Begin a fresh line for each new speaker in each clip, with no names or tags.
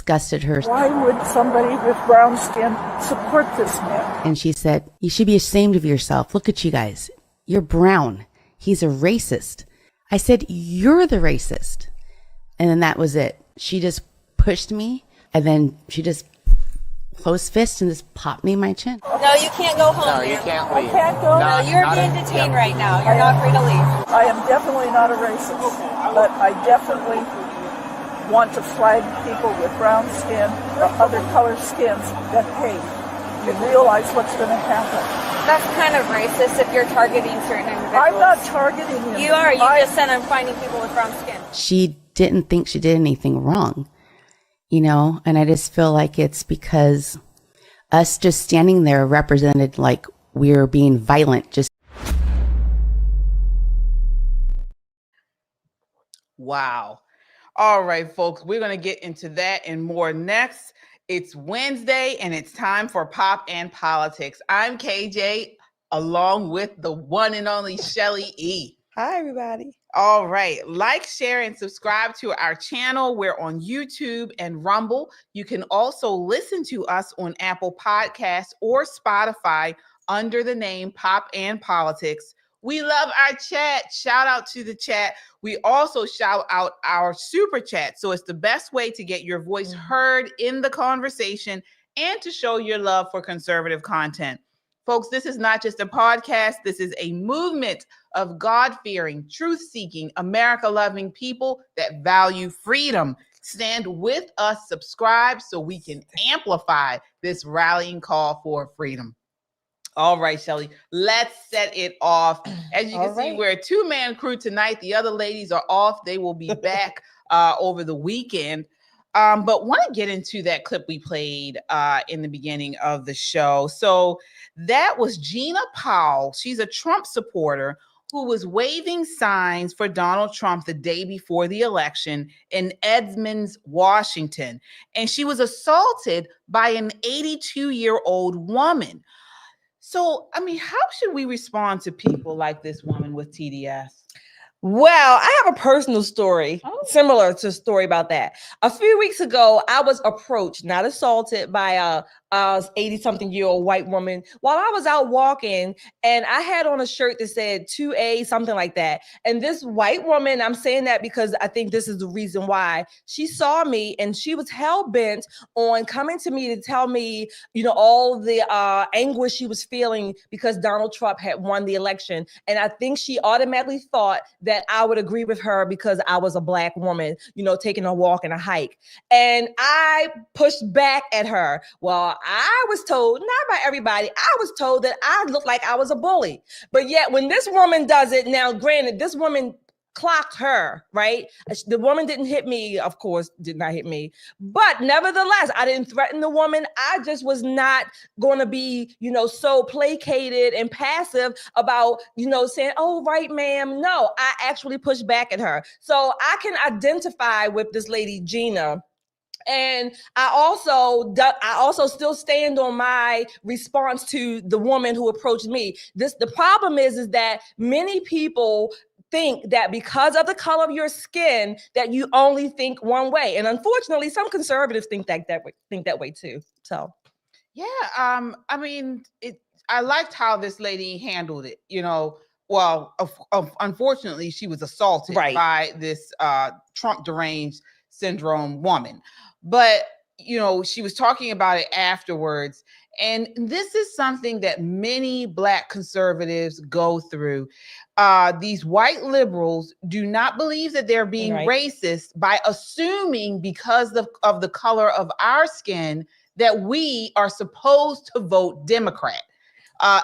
disgusted her.
Why would somebody with brown skin support this man?
And she said, you should be ashamed of yourself. Look at you guys. You're brown. He's a racist. I said, you're the racist. And then that was it. She just pushed me, and then she just closed fist and just popped me in my chin.
No, you can't go home.
No, you can't leave.
I can't go.
No, you're being detained right now. You're not free to leave.
I am definitely not a racist, but I definitely want to flag people with brown skin or other colored skins that, hey, you realize what's going to happen.
That's kind of racist if you're targeting certain individuals.
I'm not targeting you.
You are. You just said I'm finding people with brown skin.
She didn't think she did anything wrong, you know, and I just feel like it's because us just standing there represented like we're being violent. Just
wow. All right, folks, we're going to get into that and more next. It's Wednesday and it's time for Pop and Politics. I'm KJ, along with the one and only Shelly E.
Hi, everybody.
All right. Like, share, and subscribe to our channel. We're on YouTube and Rumble. You can also listen to us on Apple Podcasts or Spotify under the name Pop and Politics. We love our chat. Shout out to the chat. We also shout out our super chat. So it's the best way to get your voice heard in the conversation and to show your love for conservative content. Folks, this is not just a podcast. This is a movement of God-fearing, truth-seeking, America-loving people that value freedom. Stand with us, subscribe so we can amplify this rallying call for freedom. All right, Shelly, let's set it off. As you can see, we're a two-man crew tonight. The other ladies are off. They will be back over the weekend. But want to get into that clip we played in the beginning of the show. So that was Gina Powell. She's a Trump supporter who was waving signs for Donald Trump the day before the election in Edmonds, Washington. And she was assaulted by an 82-year-old woman. So, I mean, how should we respond to people like this woman with TDS?
Well, I have a personal story similar to a story about that. A few weeks ago, I was approached, not assaulted, by a 80-something-year-old white woman while I was out walking, and I had on a shirt that said 2A, something like that. And this white woman, I'm saying that because I think this is the reason why, she saw me and she was hell-bent on coming to me to tell me, you know, all the anguish she was feeling because Donald Trump had won the election. And I think she automatically thought that I would agree with her because I was a black woman, you know, taking a walk and a hike. And I pushed back at her. Well, I was told, not by everybody, I was told that I looked like I was a bully. But yet when this woman does it, now granted, this woman clocked her, right? The woman didn't hit me, of course, did not hit me. But nevertheless, I didn't threaten the woman. I just was not going to be, you know, so placated and passive about, you know, saying, oh, right, ma'am. No, I actually pushed back at her. So I can identify with this lady, Gina. And I also still stand on my response to the woman who approached me. The problem is that many people think that because of the color of your skin that you only think one way, and unfortunately, some conservatives think that way too. So,
yeah, I mean, I liked how this lady handled it. You know, well, unfortunately, she was assaulted by this Trump deranged syndrome woman. But, you know, she was talking about it afterwards. And this is something that many Black conservatives go through. These white liberals do not believe that they're being racist by assuming because of the color of our skin that we are supposed to vote Democrat.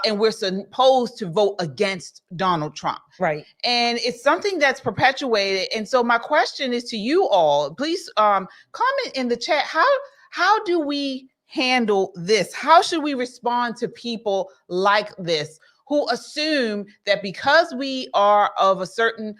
And we're supposed to vote against Donald Trump.
Right.
And it's something that's perpetuated. And so my question is to you all, please comment in the chat. How do we handle this? How should we respond to people like this who assume that because we are of a certain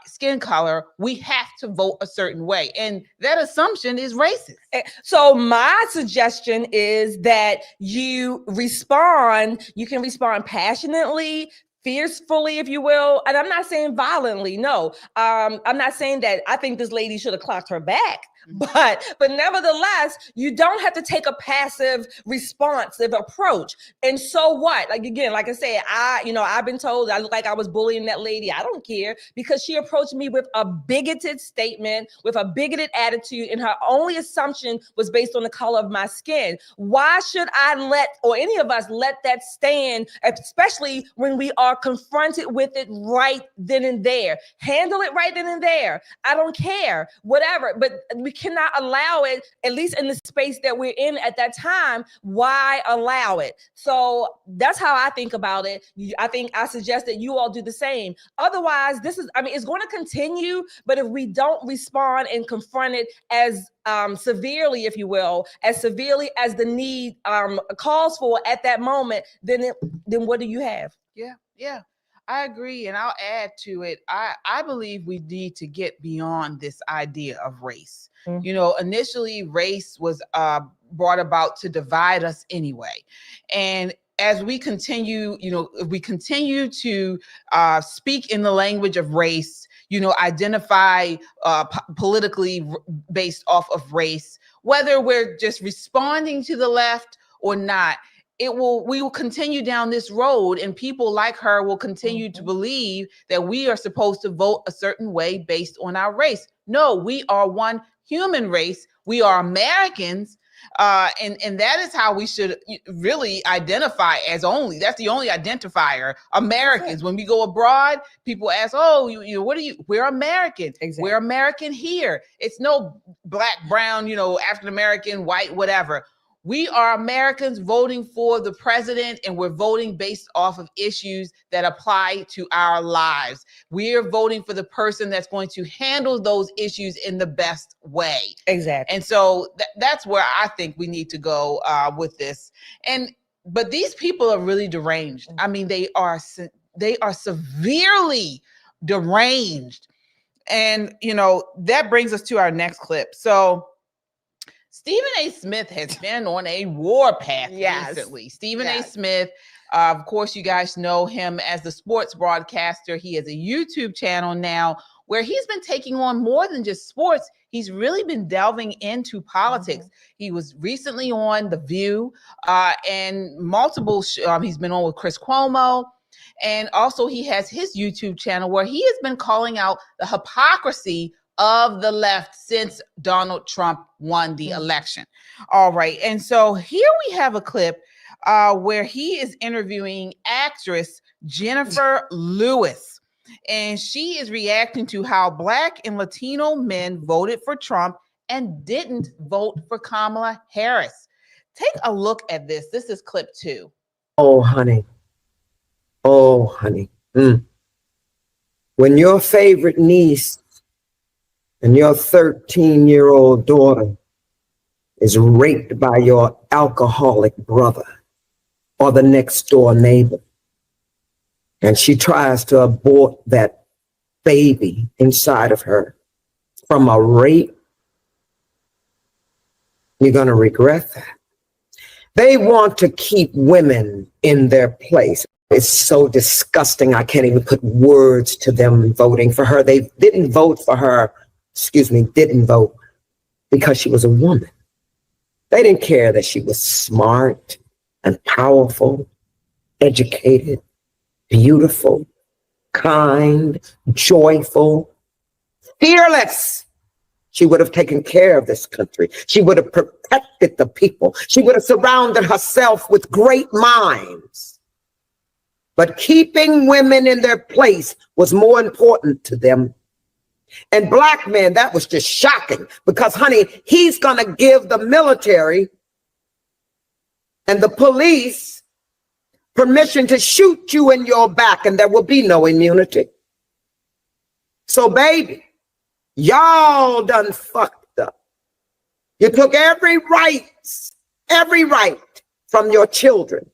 skin color, we have to vote a certain way? And that assumption is racist.
So my suggestion is that you can respond passionately, fiercely, if you will. And I'm not saying violently, no. I'm not saying that I think this lady should have clocked her back. But nevertheless, you don't have to take a passive, responsive approach. And so what? Like, again, like I said, I've been told I look like I was bullying that lady. I don't care, because she approached me with a bigoted statement, with a bigoted attitude, and her only assumption was based on the color of my skin. Why should I or any of us let that stand, especially when we are confronted with it right then and there? Handle it right then and there. I don't care, whatever, but we cannot allow it, at least in the space that we're in at that time. Why allow it? So that's how I think about it. I suggest that you all do the same. Otherwise, it's going to continue, but if we don't respond and confront it as severely, if you will, as severely as the need calls for at that moment, then what do you have?
Yeah. I agree. And I'll add to it. I believe we need to get beyond this idea of race. Mm-hmm. Initially race was brought about to divide us anyway. And as we continue, if we continue to speak in the language of race, identify politically based off of race, whether we're just responding to the left or not, we will continue down this road, and people like her will continue to believe that we are supposed to vote a certain way based on our race. No, we are one human race. We are Americans. And that is how we should really identify as only. That's the only identifier, Americans. When we go abroad, people ask, "Oh, what are you?" We're American. Exactly. We're American here. It's no black, brown, African American, white, whatever. We are Americans voting for the president, and we're voting based off of issues that apply to our lives. We're voting for the person that's going to handle those issues in the best way.
Exactly.
And so that's where I think we need to go with this. But these people are really deranged. I mean, they are severely deranged. And, that brings us to our next clip. So Stephen A. Smith has been on a war path recently. Stephen A. Smith, of course, you guys know him as the sports broadcaster. He has a YouTube channel now where he's been taking on more than just sports. He's really been delving into politics. Mm-hmm. He was recently on The View and multiple he's been on with Chris Cuomo. And also he has his YouTube channel where he has been calling out the hypocrisy of the left since Donald Trump won the election. All right. And so here we have a clip where he is interviewing actress Jennifer Lewis. And she is reacting to how Black and Latino men voted for Trump and didn't vote for Kamala Harris. Take a look at this. This is clip 2.
Oh, honey. Oh, honey. When your favorite niece and your 13-year-old daughter is raped by your alcoholic brother or the next door neighbor, and she tries to abort that baby inside of her from a rape, you're going to regret that. They want to keep women in their place. It's so disgusting. I can't even put words to them voting for her. They didn't vote for her. Didn't vote because she was a woman. They didn't care that she was smart and powerful, educated, beautiful, kind, joyful, fearless. She would have taken care of this country. She would have protected the people. She would have surrounded herself with great minds. But keeping women in their place was more important to them. And Black men, that was just shocking because, honey, he's going to give the military and the police permission to shoot you in your back, and there will be no immunity. So, baby, y'all done fucked up. You took every right from your children.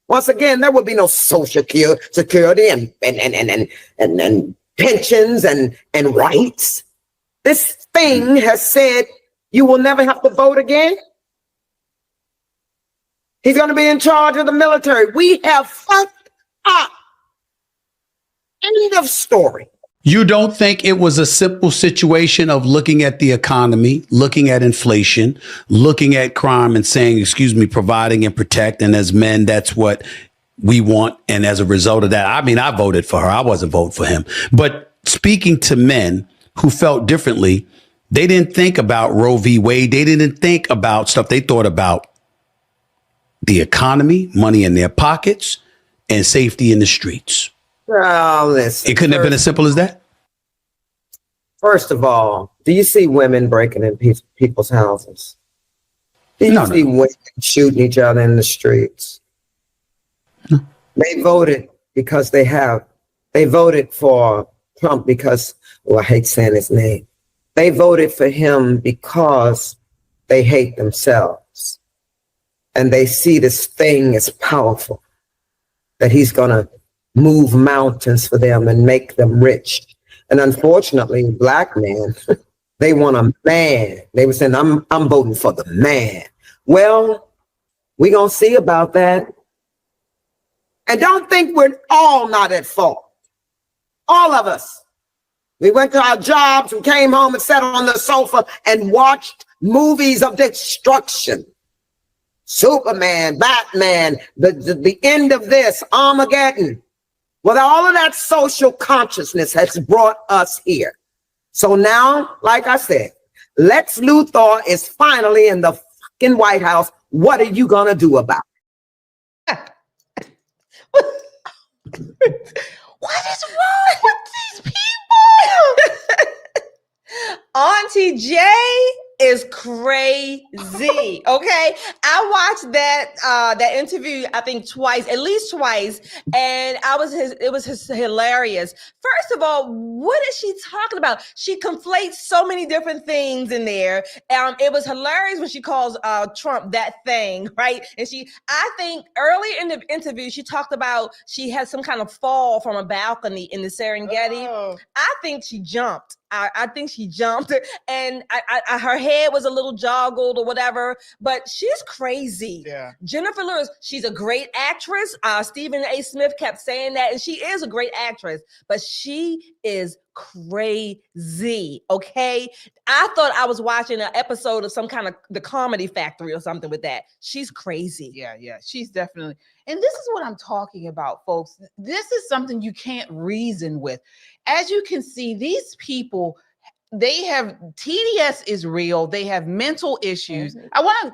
Once again, there will be no social security and pensions and rights. This thing has said you will never have to vote again. He's going to be in charge of the military. We have fucked up. End of story.
You don't think it was a simple situation of looking at the economy, looking at inflation, looking at crime and saying, excuse me, providing and protect. And as men, that's what we want. And as a result of that, I mean, I voted for her. I wasn't voting for him. But speaking to men who felt differently, they didn't think about Roe v. Wade. They didn't think about stuff. They thought about the economy, money in their pockets, and safety in the streets.
Well, listen,
It couldn't have been as simple as that.
First of all, do you see women breaking in people's houses? Do you see women shooting each other in the streets?
No.
They voted because they voted for Trump because, well, I hate saying his name. They voted for him because they hate themselves. And they see this thing as powerful, that he's going to move mountains for them and make them rich. And unfortunately, black men, they want a man. They were saying, I'm voting for the man. Well, we're going to see about that. And don't think we're all not at fault. All of us. We went to our jobs, we came home and sat on the sofa and watched movies of destruction. Superman, Batman, the end of this, Armageddon. Well, all of that social consciousness has brought us here. So now, like I said, Lex Luthor is finally in the fucking White House. What are you going to do about it?
What is wrong with these people? Auntie J is crazy. Okay, I watched that interview, I think at least twice, and it was hilarious. First of all, what is she talking about? She conflates so many different things in there. It was hilarious when she calls Trump that thing, right? And I think early in the interview, she talked about she had some kind of fall from a balcony in the Serengeti. Oh. I think she jumped. I think she jumped, and her head was a little joggled or whatever, but she's crazy. Yeah. Jennifer Lewis, she's a great actress. Stephen A. Smith kept saying that, and she is a great actress, but she is crazy. Okay. I thought I was watching an episode of some kind of The Comedy Factory or something with that. She's crazy.
Yeah. She's definitely. And this is what I'm talking about, folks. This is something you can't reason with. As you can see, these people, they have TDS is real. They have mental issues. Mm-hmm.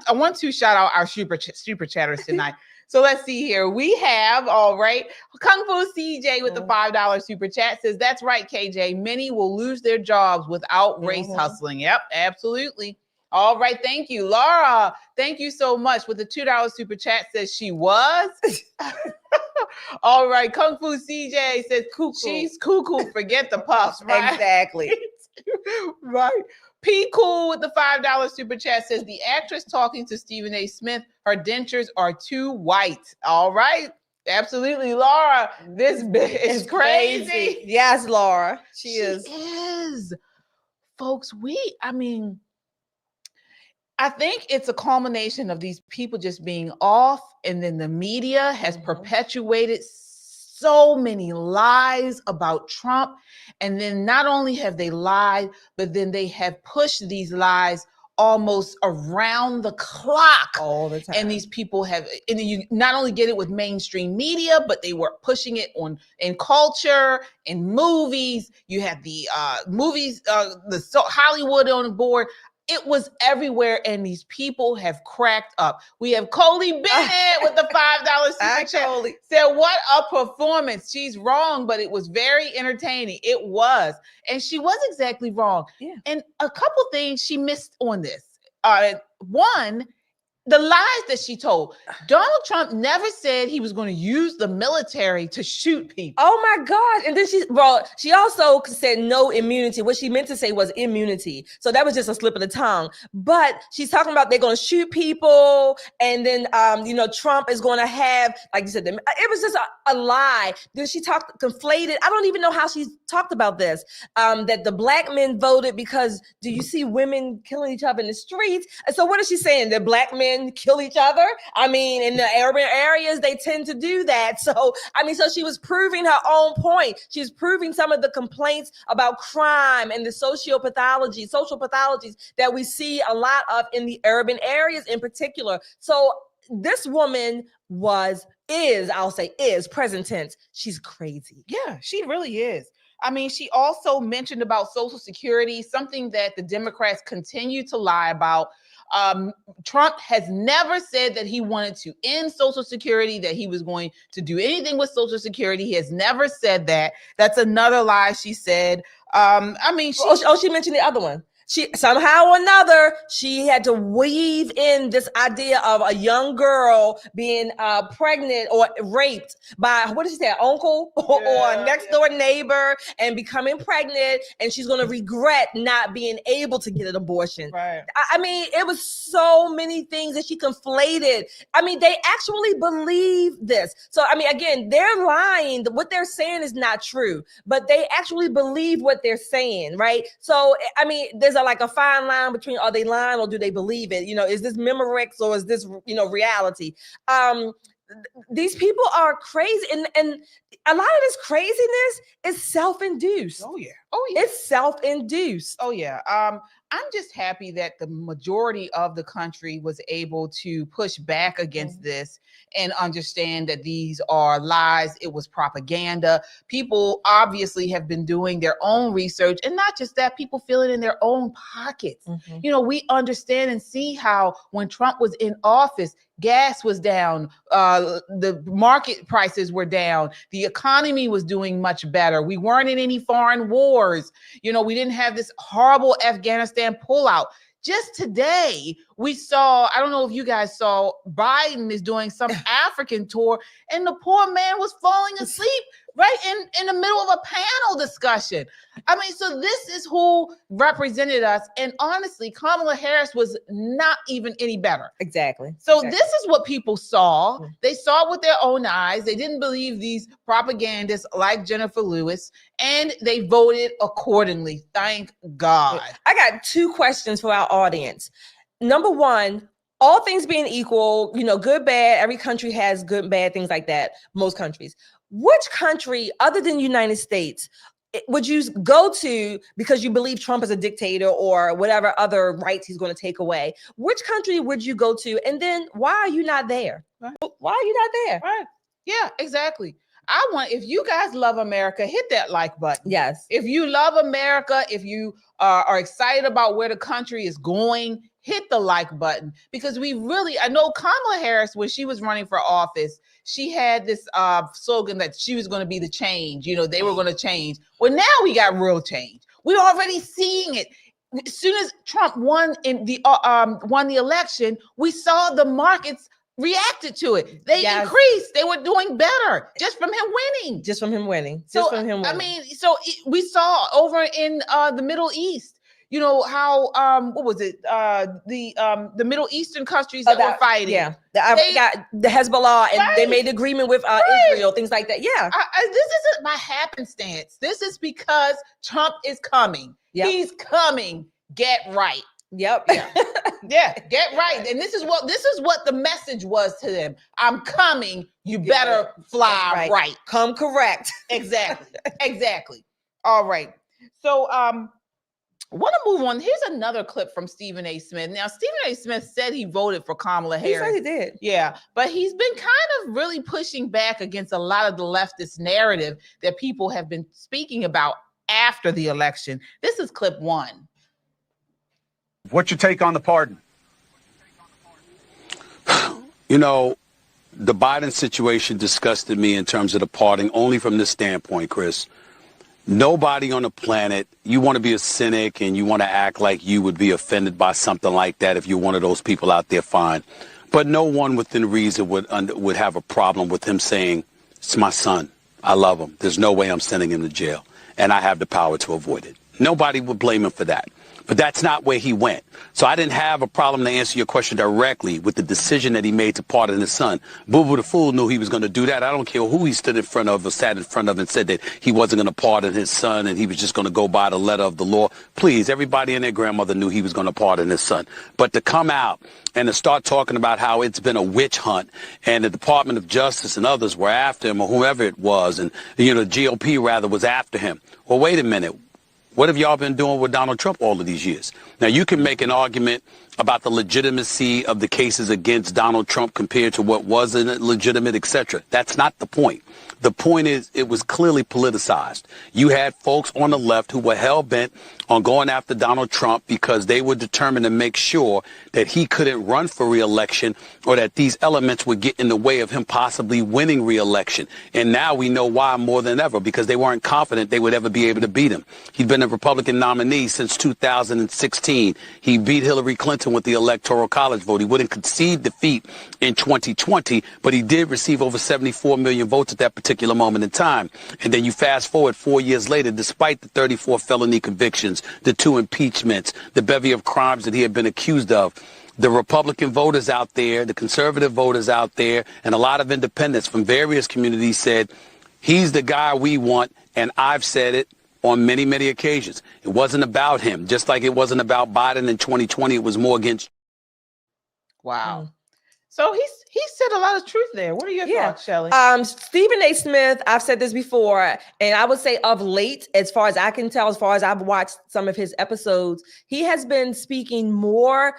I want to shout out our super chatters tonight. So let's see here. We have, all right, Kung Fu CJ with the $5 super chat says, that's right, KJ. Many will lose their jobs without race hustling. Yep, absolutely. All right, thank you. Laura, thank you so much. With the $2 super chat says she was. All right, Kung Fu CJ says she's cuckoo, forget the puffs. Right?
Exactly.
Right. P Cool with the $5 super chat says the actress talking to Stephen A. Smith, her dentures are too white. All right. Absolutely, Laura. This bitch is crazy.
Yes, Laura. She
is. Folks, I think it's a culmination of these people just being off, and then the media has perpetuated so many lies about Trump. And then not only have they lied, but then they have pushed these lies almost around the clock
all the time.
And these people have, and you not only get it with mainstream media, but they were pushing it in culture, in movies. You had the movies, Hollywood on board. It was everywhere, and these people have cracked up. We have Coley Bennett with the $5 super chat. Said, what a performance. She's wrong, but it was very entertaining. It was. And she was exactly wrong. Yeah. And a couple things she missed on this. One, the lies that she told. Donald Trump never said he was going to use the military to shoot people.
Oh my God. And then she also said no immunity. What she meant to say was immunity. So that was just a slip of the tongue. But she's talking about they're going to shoot people. And then, Trump is going to have, like you said, it was just a lie. Then she conflated. I don't even know how she talked about this, that the black men voted because do you see women killing each other in the streets? And so what is she saying? The black men women kill each other. I mean, in the urban areas, they tend to do that. So, I mean, so she was proving her own point. She's proving some of the complaints about crime and the social pathologies that we see a lot of in the urban areas in particular. So this woman is present tense. She's crazy.
Yeah, she really is. I mean, she also mentioned about Social Security, something that the Democrats continue to lie about. Trump has never said that he wanted to end Social Security, that he was going to do anything with Social Security. He has never said that. That's another lie she said. I mean,
she mentioned the other one. She somehow or another, she had to weave in this idea of a young girl being pregnant or raped by, what did she say, uncle or a next door neighbor and becoming pregnant, and she's going to regret not being able to get an abortion.
Right.
I mean, it was so many things that she conflated. I mean, they actually believe this. So, I mean, again, they're lying. What they're saying is not true, but they actually believe what they're saying, right? So, I mean, there's like a fine line between, are they lying or do they believe it? You know, is this Memorex or is this, you know, reality? These people are crazy, and a lot of this craziness is self-induced.
Oh yeah.
It's self-induced.
Oh yeah. I'm just happy that the majority of the country was able to push back against this and understand that these are lies. It was propaganda. People obviously have been doing their own research, and not just that, people feel it in their own pockets. You know, we understand and see how when Trump was in office, gas was down, the market prices were down, the economy was doing much better. We weren't in any foreign wars. You know, we didn't have this horrible Afghanistan pullout. Just today, we saw, I don't know if you guys saw, Biden is doing some African tour, and the poor man was falling asleep right in the middle of a panel discussion. I mean, so this is who represented us. And honestly, Kamala Harris was not even any better.
Exactly.
So this is what people saw. They saw it with their own eyes. They didn't believe these propagandists like Jennifer Lewis, and they voted accordingly. Thank God.
I got two questions for our audience. Number one, all things being equal, you know, good, bad, every country has good and bad things like that, most countries. Which country, other than the United States, would you go to because you believe Trump is a dictator or whatever other rights he's going to take away? Which country would you go to? And then why are you not there?
Right.
Why are you not there?
Right. Yeah, exactly. If you guys love America, hit that like button.
Yes.
If you love America, if you are excited about where the country is going, hit the like button, because I know Kamala Harris, when she was running for office, she had this slogan that she was going to be the change. You know, they were going to change. Well, now we got real change. We're already seeing it. As soon as Trump won the election, we saw the markets reacted to it. They increased. They were doing better just from him winning. I mean, we saw over in the Middle East, you know, how what was it? The Middle Eastern countries that were fighting.
Yeah, they got the Hezbollah, and they made agreement with Israel, things like that. Yeah,
this isn't by happenstance. This is because Trump is coming.
Yep.
He's coming. Get right.
Yep.
Yeah, get right. And this is what the message was to them. I'm coming. You better fly right.
Come correct.
Exactly. All right. So want to move on. Here's another clip from Stephen A. Smith. Now, Stephen A. Smith said he voted for Kamala Harris.
He said he did.
Yeah, but he's been kind of really pushing back against a lot of the leftist narrative that people have been speaking about after the election. This is clip 1.
What's your take on the pardon?
You know, the Biden situation disgusted me in terms of the pardon only from this standpoint, Chris. Nobody on the planet, you want to be a cynic and you want to act like you would be offended by something like that if you're one of those people out there, fine. But no one within reason would have a problem with him saying, it's my son. I love him. There's no way I'm sending him to jail. And I have the power to avoid it. Nobody would blame him for that. But that's not where he went. So I didn't have a problem to answer your question directly with the decision that he made to pardon his son. Boo Boo the Fool knew he was going to do that. I don't care who he stood in front of or sat in front of and said that he wasn't going to pardon his son and he was just going to go by the letter of the law. Please, everybody and their grandmother knew he was going to pardon his son. But to come out and to start talking about how it's been a witch hunt and the Department of Justice and others were after him or whoever it was, and the GOP rather was after him. Well, wait a minute. What have y'all been doing with Donald Trump all of these years? Now, you can make an argument about the legitimacy of the cases against Donald Trump compared to what wasn't legitimate, etc. That's not the point. The point is it was clearly politicized. You had folks on the left who were hell-bent on going after Donald Trump because they were determined to make sure that he couldn't run for re-election or that these elements would get in the way of him possibly winning re-election. And now we know why more than ever, because they weren't confident they would ever be able to beat him. He'd been a Republican nominee since 2016. He beat Hillary Clinton with the Electoral College vote. He wouldn't concede defeat in 2020, but he did receive over 74 million votes at that particular moment in time. And then you fast forward 4 years later, despite the 34 felony convictions, the 2 impeachments, the bevy of crimes that he had been accused of, the Republican voters out there, the conservative voters out there, and a lot of independents from various communities said, he's the guy we want, and I've said it on many, many occasions. It wasn't about him. Just like it wasn't about Biden in 2020, it was more against.
Wow. So he said a lot of truth there. What are your thoughts, Shelley?
Stephen A. Smith, I've said this before, and I would say of late, as far as I can tell, as far as I've watched some of his episodes, he has been speaking more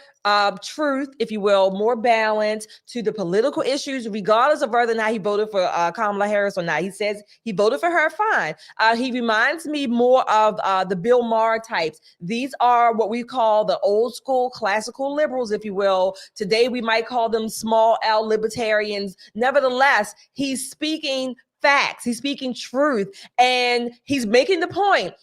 truth, if you will, more balance to the political issues, regardless of whether or not he voted for Kamala Harris or not. He says he voted for her, fine. He reminds me more of the Bill Maher types. These are what we call the old school classical liberals, if you will. Today, we might call them small L libertarians. Nevertheless, he's speaking facts. He's speaking truth, and he's making the point.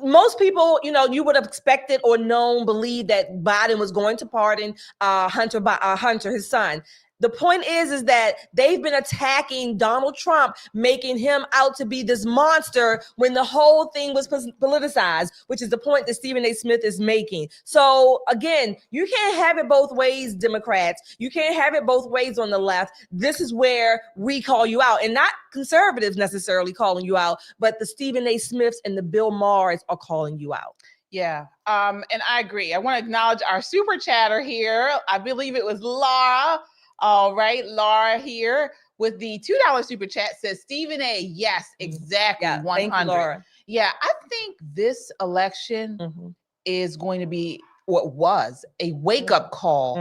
Most people, you would have expected or believed that Biden was going to pardon Hunter, his son. The point is that they've been attacking Donald Trump, making him out to be this monster when the whole thing was politicized, which is the point that Stephen A. Smith is making. So again, you can't have it both ways, Democrats. You can't have it both ways on the left. This is where we call you out, and not conservatives necessarily calling you out, but the Stephen A. Smiths and the Bill Mahers are calling you out.
Yeah. And I agree. I want to acknowledge our super chatter here. I believe it was Laura. All right, Laura here with the $2 super chat says, Stephen A. Yes, exactly.
Yeah,
100.
thank you, Laura.
Yeah, I think this election is going to be what was a wake-up call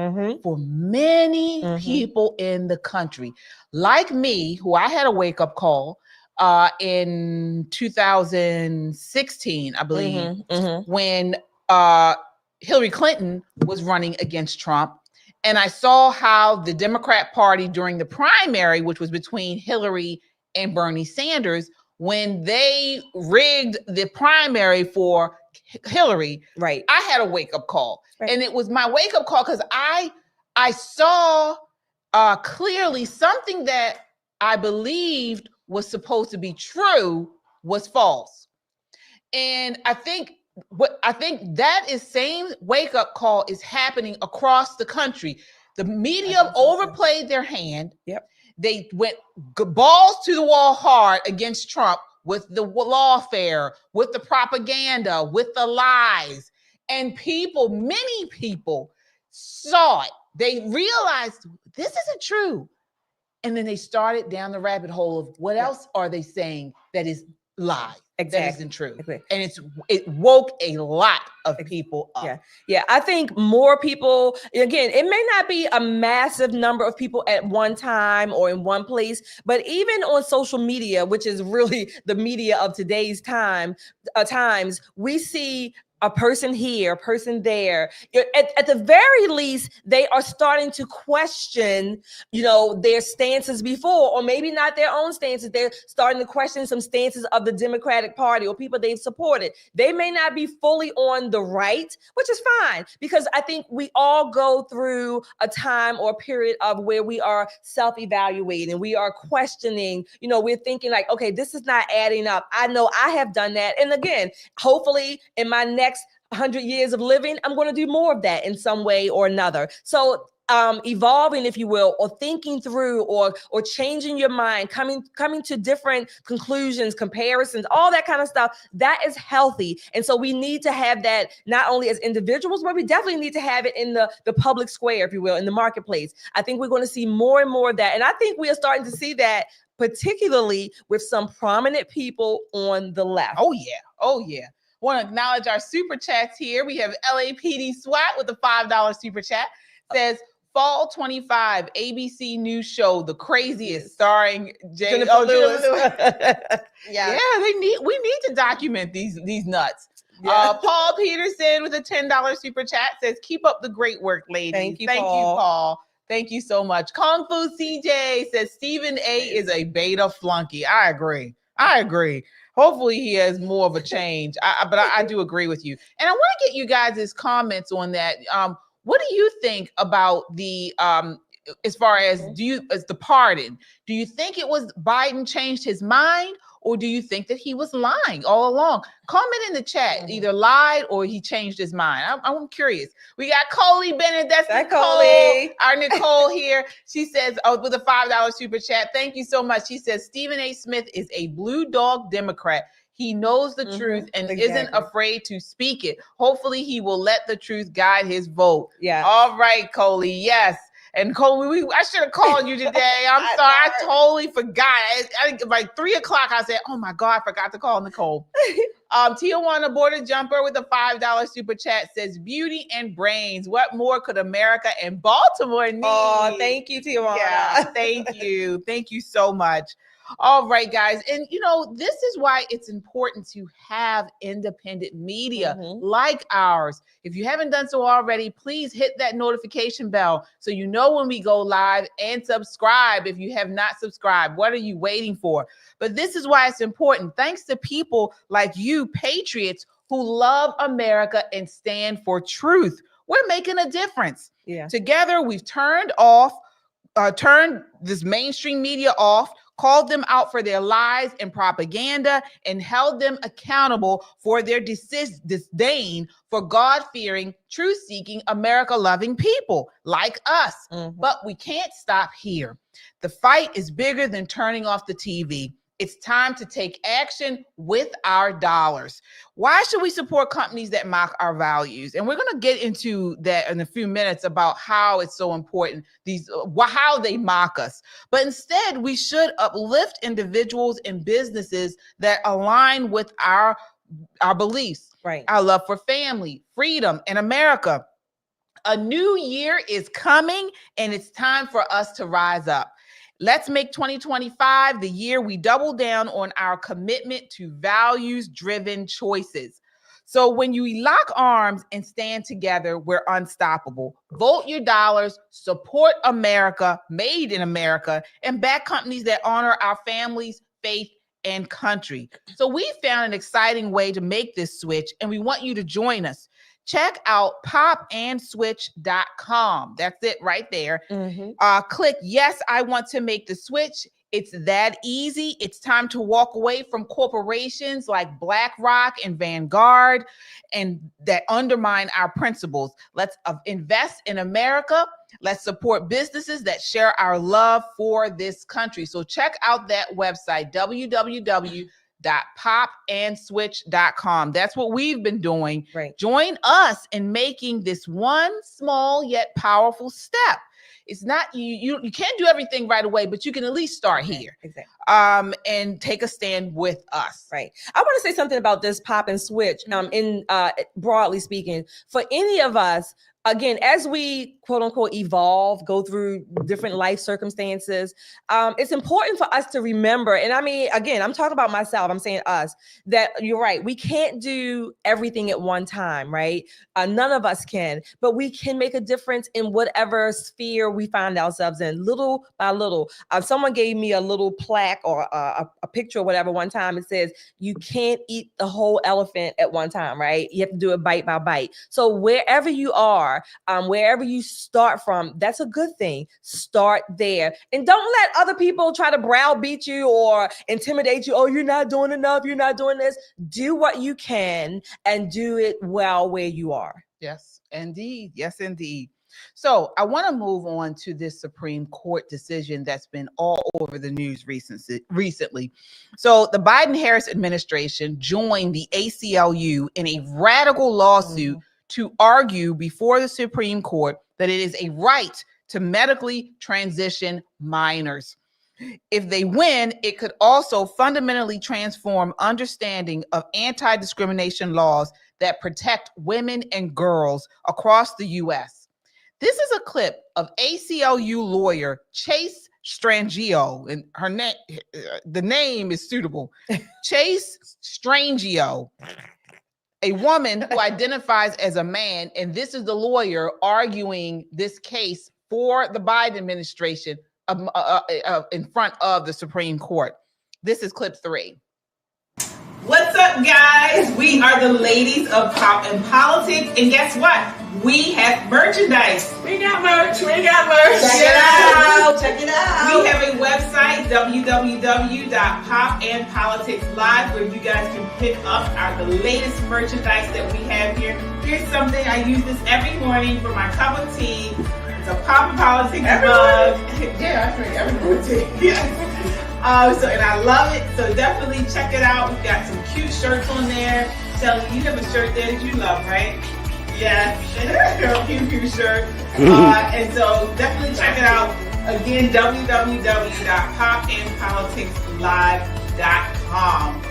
for many people in the country. Like me, who I had a wake-up call in 2016, I believe, when Hillary Clinton was running against Trump. And I saw how the Democrat Party during the primary, which was between Hillary and Bernie Sanders, when they rigged the primary for Hillary,
right?
I had a wake-up call. Right. And it was my wake-up call because I saw clearly something that I believed was supposed to be true was false. And I think that is same wake-up call is happening across the country. The media overplayed their hand.
Yep.
They went balls to the wall hard against Trump with the lawfare, with the propaganda, with the lies. And many people saw it. They realized this isn't true. And then they started down the rabbit hole of what else are they saying that is lie.
Exactly.
That isn't true.
Exactly.
And it woke a lot of people up.
Yeah. I think more people, again, it may not be a massive number of people at one time or in one place, but even on social media, which is really the media of today's times, we see a person here, a person there. At the very least, they are starting to question, their stances before, or maybe not their own stances. They're starting to question some stances of the Democratic Party or people they've supported. They may not be fully on the right, which is fine, because I think we all go through a time or a period of where we are self-evaluating. We are questioning, we're thinking like, okay, this is not adding up. I know I have done that. And again, hopefully in my next 100 years of living, I'm going to do more of that in some way or another. So evolving, if you will, or thinking through, or changing your mind, coming to different conclusions, comparisons, all that kind of stuff, that is healthy. And so we need to have that not only as individuals, but we definitely need to have it in the public square, if you will, in the marketplace. I think we're going to see more and more of that. And I think we are starting to see that, particularly with some prominent people on the left.
Oh, yeah. Oh, yeah. Want to acknowledge our super chats here. We have LAPD SWAT with a $5 super chat. Says, Fall 25 ABC News show, The Craziest, starring
Jennifer Lewis.
Yeah, we need to document these nuts. Yeah. Paul Peterson with a $10 super chat says, keep up the great work, ladies.
Thank you, Paul.
Thank you so much. Kung Fu CJ says Stephen A is a beta flunky. I agree. Hopefully he has more of a change. But I do agree with you. And I want to get you guys' comments on that. What do you think about the as far as the pardon? Do you think it was Biden changed his mind, or do you think that he was lying all along? Comment in the chat, either lied or he changed his mind. I'm curious. We got Coley Bennett. That's Nicole, our Nicole here. She says, with a $5 super chat, thank you so much. She says, Stephen A. Smith is a blue dog Democrat. He knows the truth and isn't afraid to speak it. Hopefully he will let the truth guide his vote. Yeah. All right, Coley. Yes. And Coley, I should have called you today. I'm sorry. I totally forgot. I by 3 o'clock, I said, oh my God, I forgot to call Nicole. Tijuana Border Jumper with a $5 super chat says, beauty and brains. What more could America and Baltimore need?
Oh, thank you, Tijuana.
Yeah, thank you. Thank you so much. All right, guys. And, this is why it's important to have independent media like ours. If you haven't done so already, please hit that notification bell so you know when we go live, and subscribe if you have not subscribed. What are you waiting for? But this is why it's important. Thanks to people like you, patriots, who love America and stand for truth. We're making a difference. Yeah. Together, we've turned this mainstream media off, called them out for their lies and propaganda, and held them accountable for their disdain for God-fearing, truth-seeking, America-loving people like us. But we can't stop here. The fight is bigger than turning off the TV. It's time to take action with our dollars. Why should we support companies that mock our values? And we're going to get into that in a few minutes about how it's so important, how they mock us. But instead, we should uplift individuals and businesses that align with our beliefs, right? Our love for family, freedom, and America. A new year is coming, and it's time for us to rise up. Let's make 2025 the year we double down on our commitment to values-driven choices. So when you lock arms and stand together, we're unstoppable. Vote your dollars, support America, made in America, and back companies that honor our families, faith, and country. So we found an exciting way to make this switch, and we want you to join us. Check out popandswitch.com. That's it right there. Click, yes, I want to make the switch. It's that easy. It's time to walk away from corporations like BlackRock and Vanguard and that undermine our principles. Let's invest in America. Let's support businesses that share our love for this country. So check out that website, www.popandswitch.com. That's what we've been doing. Right. Join us in making this one small yet powerful step. It's not you can't do everything right away, but you can at least start here. Exactly. And take a stand with us.
Right. I want to say something about this pop and switch. In broadly speaking, for any of us, again, as we quote unquote evolve, go through different life circumstances, it's important for us to remember, and I mean, again, I'm talking about myself, I'm saying us, that you're right. We can't do everything at one time, right? None of us can, but we can make a difference in whatever sphere here we find ourselves in little by little. Someone gave me a little plaque or a picture or whatever one time. It says, you can't eat the whole elephant at one time, right? You have to do it bite by bite. So wherever you are, wherever you start from, that's a good thing. Start there. And don't let other people try to browbeat you or intimidate you. Oh, you're not doing enough. You're not doing this. Do what you can and do it well where you are.
Yes, indeed. Yes, indeed. So I want to move on to this Supreme Court decision that's been all over the news recently. So the Biden-Harris administration joined the ACLU in a radical lawsuit to argue before the Supreme Court that it is a right to medically transition minors. If they win, it could also fundamentally transform understanding of anti-discrimination laws that protect women and girls across the U.S. This is a clip of ACLU lawyer Chase Strangio, and her name, the name is suitable. Chase Strangio, a woman who identifies as a man, and this is the lawyer arguing this case for the Biden administration in front of the Supreme Court. This is clip 3.
What's up, guys? We are the ladies of Pop and Politics, and guess what? We have merchandise. We got merch. Check it out. We have a website, www.popandpoliticslive, where you guys can pick up the latest merchandise that we have here. Here's something. I use this every morning for my cup of tea. It's a Pop and Politics mug. Yeah, I drink every morning tea. Yeah. And I love it, so definitely check it out. We've got some cute shirts on there. Shelly, you have a shirt there that you love, right? Yeah, cute shirt. And so definitely check it out. Again, www.popandpoliticslive.com.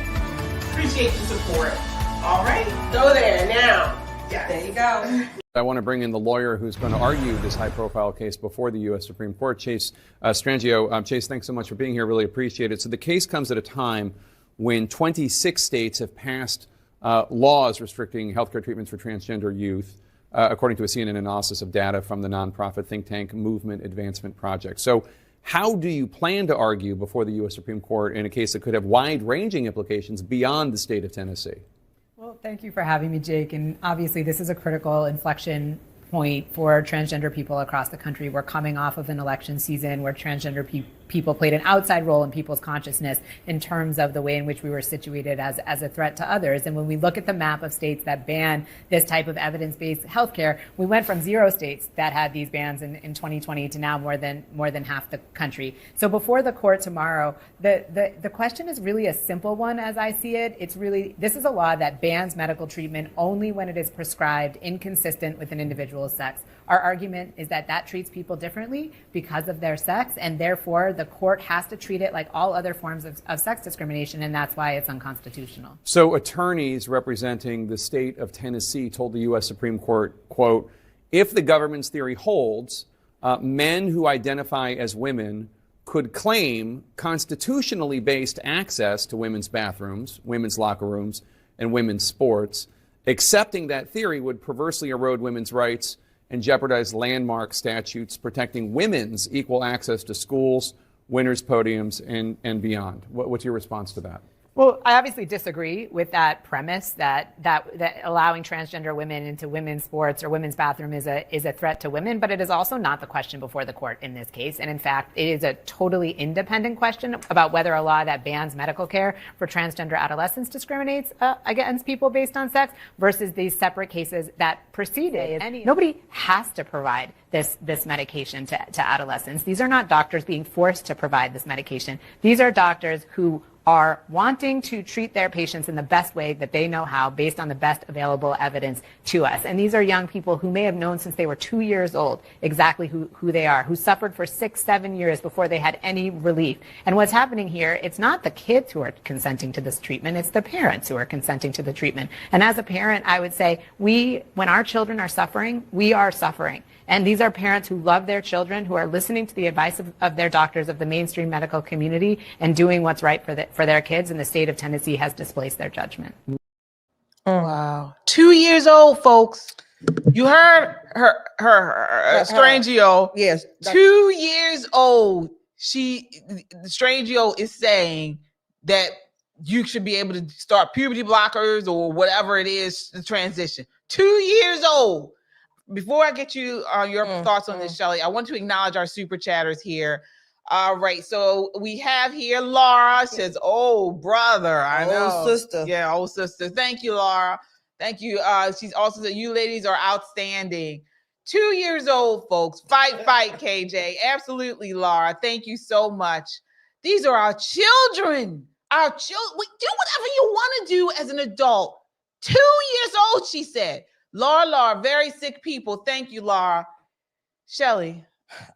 Appreciate the support. All right, go there now. Yes. There you go.
I want to bring in the lawyer who's going to argue this high-profile case before the U.S. Supreme Court, Chase Strangio. Chase, thanks so much for being here. Really appreciate it. So the case comes at a time when 26 states have passed laws restricting healthcare treatments for transgender youth, according to a CNN analysis of data from the nonprofit think tank Movement Advancement Project. So how do you plan to argue before the U.S. Supreme Court in a case that could have wide-ranging implications beyond the state of Tennessee?
Well, thank you for having me, Jake. And obviously, this is a critical inflection point for transgender people across the country. We're coming off of an election season where transgender people played an outside role in people's consciousness in terms of the way in which we were situated as a threat to others. And when we look at the map of states that ban this type of evidence-based healthcare, we went from 0 states that had these bans in 2020 to now more than half the country. So before the court tomorrow, the question is really a simple one as I see it. This is a law that bans medical treatment only when it is prescribed inconsistent with an individual's sex. Our argument is that treats people differently because of their sex, and therefore the court has to treat it like all other forms of sex discrimination, and that's why it's unconstitutional.
So attorneys representing the state of Tennessee told the U.S. Supreme Court, quote, if the government's theory holds, men who identify as women could claim constitutionally based access to women's bathrooms, women's locker rooms, and women's sports. Accepting that theory would perversely erode women's rights and jeopardize landmark statutes protecting women's equal access to schools, winners' podiums, and beyond. What's your response to that?
Well, I obviously disagree with that premise that allowing transgender women into women's sports or women's bathroom is a threat to women, but it is also not the question before the court in this case. And in fact, it is a totally independent question about whether a law that bans medical care for transgender adolescents discriminates against people based on sex versus these separate cases that preceded. Nobody has to provide this medication to adolescents. These are not doctors being forced to provide this medication. These are doctors who are wanting to treat their patients in the best way that they know how based on the best available evidence to us. And these are young people who may have known since they were 2 years old exactly who they are, who suffered for 6-7 years before they had any relief. And what's happening here, it's not the kids who are consenting to this treatment, it's the parents who are consenting to the treatment. And as a parent, I would say when our children are suffering, we are suffering. And these are parents who love their children, who are listening to the advice of their doctors, of the mainstream medical community, and doing what's right for their kids. And the state of Tennessee has displaced their judgment.
Wow. 2 years old, folks. You heard her Strangio.
Yes.
2 years old. Strangio is saying that you should be able to start puberty blockers or whatever it is to transition. 2 years old. Before I get you your thoughts on this, Shelly, I want to acknowledge our super chatters here. All right, so we have here Laura says, "Oh, brother, I know,
sister,
yeah, old sister." Thank you, Laura. Thank you. She's also said, "You ladies are outstanding." 2 years old, folks. Fight, KJ. Absolutely, Laura. Thank you so much. These are our children. Our children. We do whatever you want to do as an adult. 2 years old, she said. Laura, very sick people. Thank you, Laura. Shelly.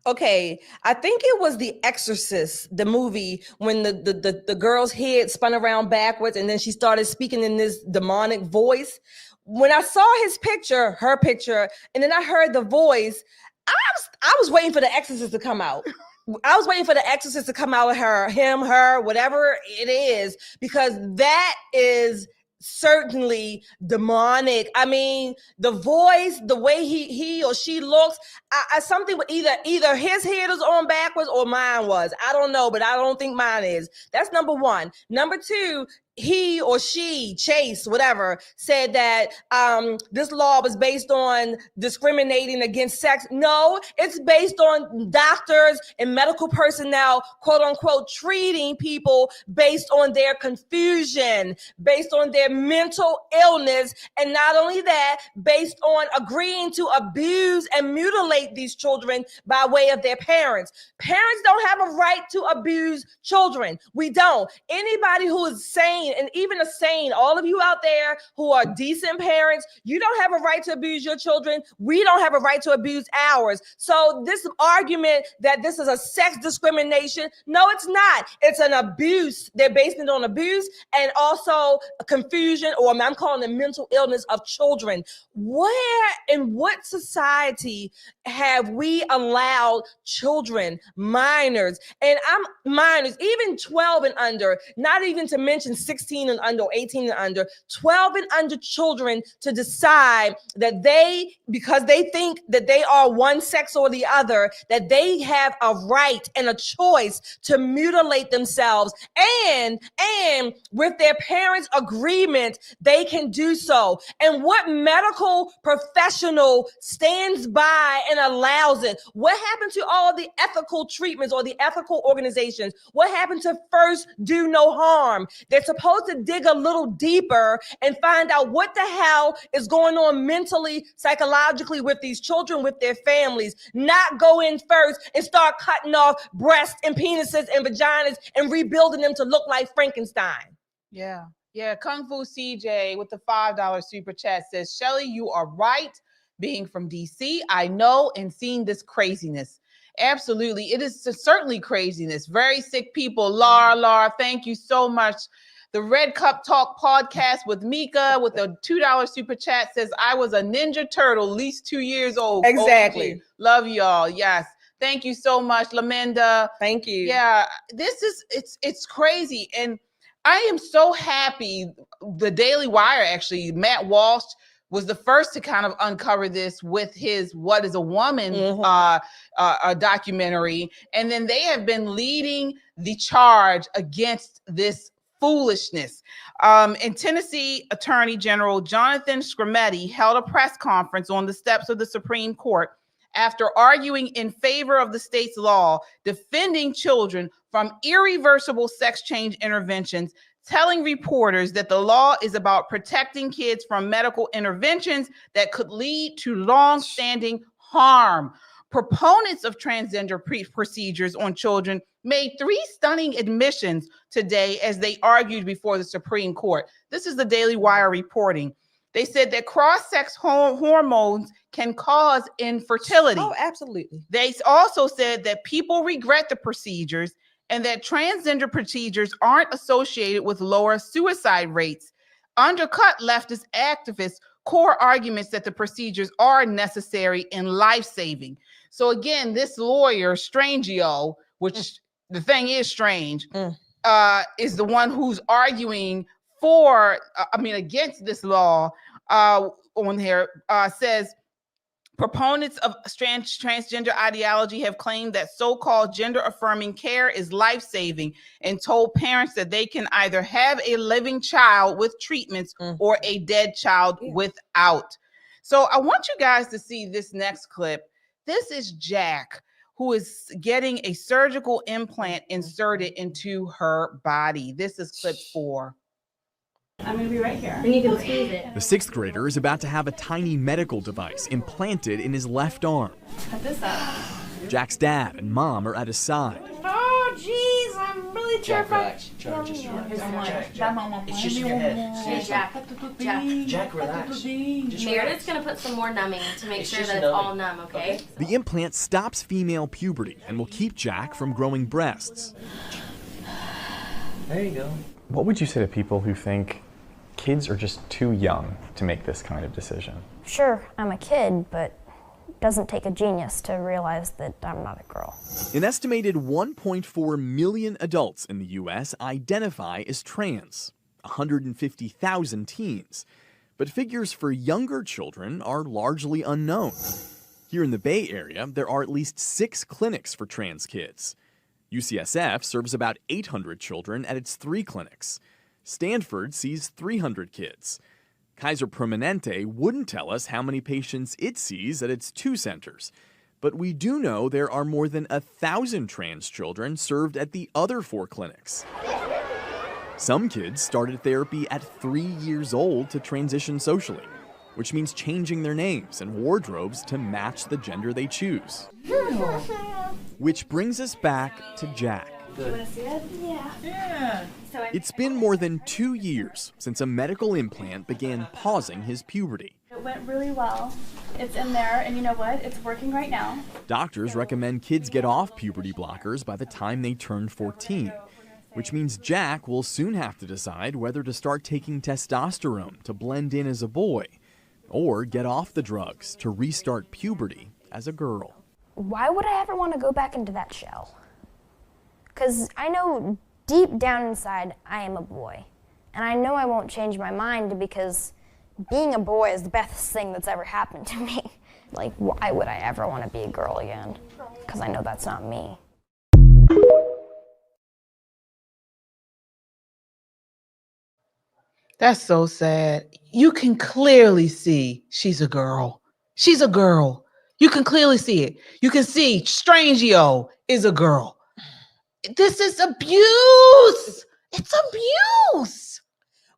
Okay, I think it was The Exorcist, the movie, when the girl's head spun around backwards and then she started speaking in this demonic voice. When I saw her picture, and then I heard the voice, I was waiting for The Exorcist to come out. I was waiting for The Exorcist to come out with her, whatever it is, because that is certainly demonic. I mean, the voice, the way he or she looks, something with either his head is on backwards or mine was. I don't know, but I don't think mine is. That's number one. Number two, he or she, Chase, whatever, said that this law was based on discriminating against sex. No, it's based on doctors and medical personnel, quote unquote, treating people based on their confusion, based on their mental illness. And not only that, based on agreeing to abuse and mutilate these children by way of their parents. Parents don't have a right to abuse children. We don't. Anybody who is sane, and even all of you out there who are decent parents, you don't have a right to abuse your children. We don't have a right to abuse ours. So this argument that this is a sex discrimination, no, it's not. It's an abuse. They're based it on abuse and also confusion, or I'm calling it mental illness of children. Where in what society have we allowed children, minors, even 12 and under, not even to mention 16 and under, 18 and under, 12 and under children to decide that because they think that they are one sex or the other, that they have a right and a choice to mutilate themselves, and with their parents' agreement, they can do so. And what medical professional stands by and allows it? What happened to all the ethical treatments or the ethical organizations? What happened to First Do No Harm? They're supposed to dig a little deeper and find out what the hell is going on mentally, psychologically with these children, with their families, not go in first and start cutting off breasts and penises and vaginas and rebuilding them to look like Frankenstein.
Yeah. Kung Fu CJ with the $5 super chat says, Shelly, you are right. Being from DC, I know and seen this craziness. Absolutely. It is certainly craziness. Very sick people. Laura, thank you so much. The Red Cup Talk podcast with Mika with a $2 super chat says, I was a Ninja Turtle, at least 2 years old.
Exactly.
OG. Love y'all. Yes. Thank you so much, Lamenda.
Thank you.
Yeah, it's crazy. And I am so happy. The Daily Wire, actually, Matt Walsh was the first to kind of uncover this with his What is a Woman documentary. And then they have been leading the charge against this foolishness. In Tennessee, Attorney General Jonathan Skrmetti held a press conference on the steps of the Supreme Court after arguing in favor of the state's law defending children from irreversible sex change interventions, telling reporters that the law is about protecting kids from medical interventions that could lead to long-standing harm. Proponents of transgender procedures on children made 3 stunning admissions today as they argued before the Supreme Court. This is the Daily Wire reporting. They said that cross-sex hormones can cause infertility.
Oh, absolutely.
They also said that people regret the procedures and that transgender procedures aren't associated with lower suicide rates, undercut leftist activists' core arguments that the procedures are necessary and life-saving. So again, this lawyer, Strangio, which the thing is strange, is the one who's arguing against this law on here, says Proponents of transgender ideology have claimed that so-called gender-affirming care is life-saving and told parents that they can either have a living child with treatments or a dead child without. So I want you guys to see this next clip. This is Jack, who is getting a surgical implant inserted into her body. This is clip 4.
I'm going to be right here. And you can squeeze it. The 6th grader is about to have a tiny medical device implanted in his left arm.
Cut this up.
Jack's dad and mom are at his side.
Oh, jeez, I'm really terrified.
Jack, it's just your head.
Hey, Jack,
relax.
Meredith's
going to put some more numbing to make sure
just
that it's
numbing.
all numb, okay?
The implant stops female puberty and will keep Jack from growing breasts.
There you go.
What would you say to people who think kids are just too young to make this kind of decision?
Sure, I'm a kid, but it doesn't take a genius to realize that I'm not a girl.
An estimated 1.4 million adults in the U.S. identify as trans, 150,000 teens. But figures for younger children are largely unknown. Here in the Bay Area, there are at least 6 clinics for trans kids. UCSF serves about 800 children at its 3 clinics. Stanford sees 300 kids. Kaiser Permanente wouldn't tell us how many patients it sees at its 2 centers. But we do know there are more than 1,000 trans children served at the other 4 clinics. Some kids started therapy at 3 years old to transition socially, which means changing their names and wardrobes to match the gender they choose. Which brings us back to Jack.
You want to see it? Yeah.
It's been more than 2 years since a medical implant began pausing his puberty.
It went really well. It's in there, and you know what? It's working right now.
Doctors recommend kids get off puberty blockers by the time they turn 14, which means Jack will soon have to decide whether to start taking testosterone to blend in as a boy, or get off the drugs to restart puberty as a girl.
Why would I ever want to go back into that shell? Because I know deep down inside I am a boy. And I know I won't change my mind because being a boy is the best thing that's ever happened to me. Like, why would I ever want to be a girl again? Because I know that's not me.
That's so sad. You can clearly see she's a girl. She's a girl. You can clearly see it. You can see Strangio is a girl. This is abuse. It's abuse.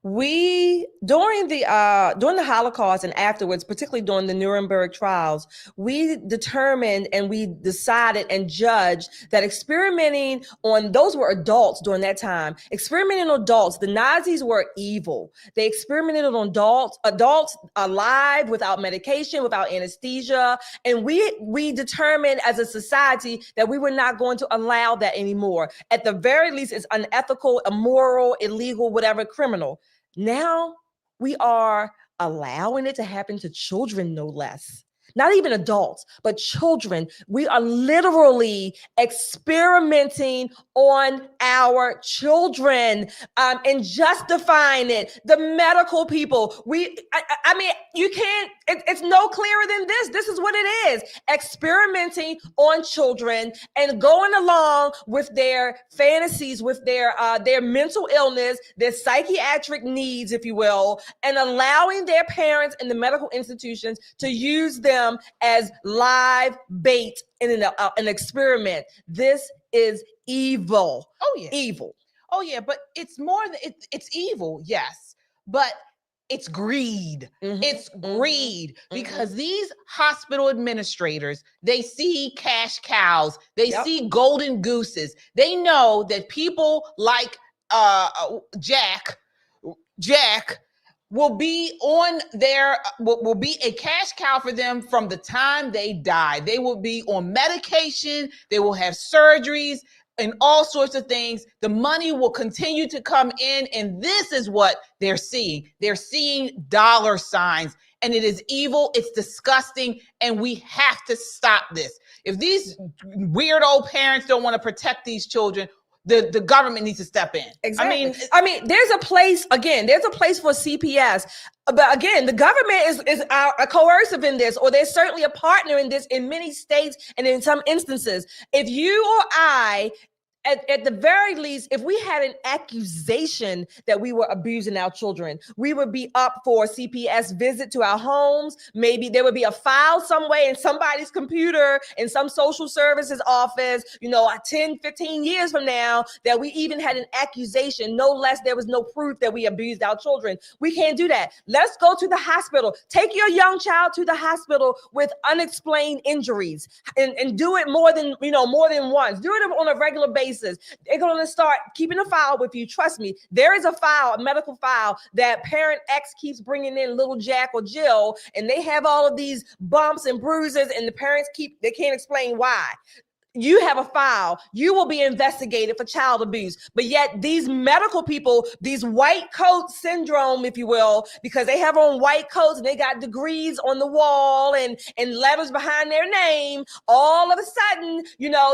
We during the Holocaust and afterwards, particularly during the Nuremberg trials, we determined and we decided and judged that experimenting on those were adults during that time. Experimenting on adults, the Nazis were evil. They experimented on adults alive without medication, without anesthesia, and we determined as a society that we were not going to allow that anymore. At the very least, it's unethical, immoral, illegal, whatever, criminal. Now we are allowing it to happen to children, no less. Not even adults, but children. We are literally experimenting on our children and justifying it. The medical people, I mean, you can't, it's no clearer than this. This is what it is. Experimenting on children and going along with their fantasies, with their mental illness, their psychiatric needs, if you will, and allowing their parents in the medical institutions to use them as live bait in an experiment. This is evil.
Oh yeah,
evil.
Oh yeah, but it's more than it's evil, yes, but it's greed. It's greed because these hospital administrators, they see cash cows, they see golden gooses. They know that people like Jack will be on their will be a cash cow for them from the time they die. They will be on medication, they will have surgeries and all sorts of things. The money will continue to come in, and this is what they're seeing. They're seeing dollar signs, and it is evil, it's disgusting, and we have to stop this. If these weird old parents don't want to protect these children, the government needs to step in.
Exactly. I mean, there's a place for CPS, but again, the government is coercive in this, or they're certainly a partner in this in many states and in some instances. If you or I, at the very least, if we had an accusation that we were abusing our children, we would be up for a CPS visit to our homes. Maybe there would be a file somewhere in somebody's computer, in some social services office, 10, 15 years from now, that we even had an accusation, no less there was no proof that we abused our children. We can't do that. Let's go to the hospital. Take your young child to the hospital with unexplained injuries and do it more than once. Do it on a regular basis. They're going to start keeping a file with you. Trust me, there is a file, a medical file that parent X keeps bringing in little Jack or Jill, and they have all of these bumps and bruises, and the parents they can't explain why. You have a file. You will be investigated for child abuse. But yet these medical people, these white coat syndrome, if you will, because they have on white coats and they got degrees on the wall and letters behind their name, all of a sudden,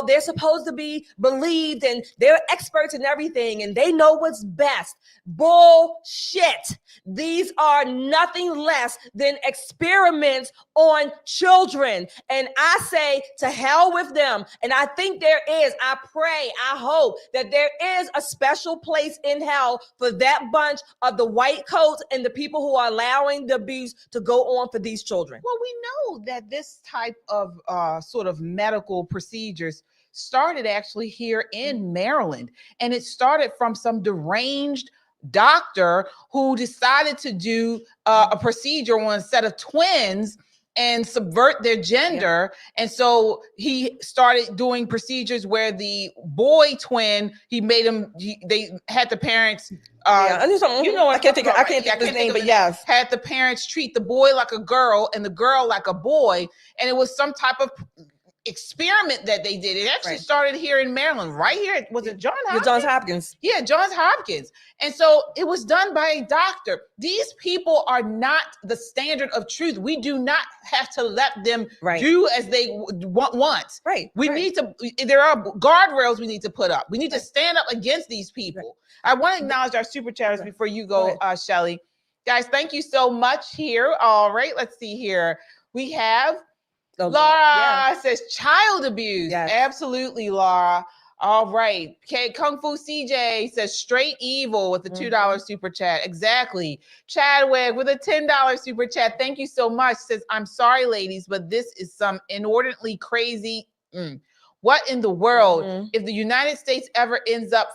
they're supposed to be believed and they're experts in everything and they know what's best. Bullshit. These are nothing less than experiments on children. And I say to hell with them. And I think I pray, I hope that there is a special place in hell for that bunch of the white coats and the people who are allowing the abuse to go on for these children.
Well, we know that this type of sort of medical procedures started actually here in Maryland. And it started from some deranged doctor who decided to do a procedure on a set of twins and subvert their gender. Yeah. And so he started doing procedures where the boy twin, he made them, they had the parents,
I can't think of his name, but yes.
Had the parents treat the boy like a girl and the girl like a boy. And it was some type of experiment that they did. It actually started here in Maryland, right here. Was it Johns Hopkins?
Johns Hopkins.
Yeah, Johns Hopkins. And so it was done by a doctor. These people are not the standard of truth. We do not have to let them do as they want. We need to, there are guardrails we need to put up. We need to stand up against these people. I want to acknowledge our super chatters before you go, Shelly. Guys, thank you so much here. All right, let's see here. We have Laura says child abuse. Yes. Absolutely, Laura. All right. Okay. Kung Fu CJ says straight evil with the $2 super chat. Exactly. Chadwick with a $10 super chat. Thank you so much. Says, I'm sorry, ladies, but this is some inordinately crazy. What in the world? If the United States ever ends up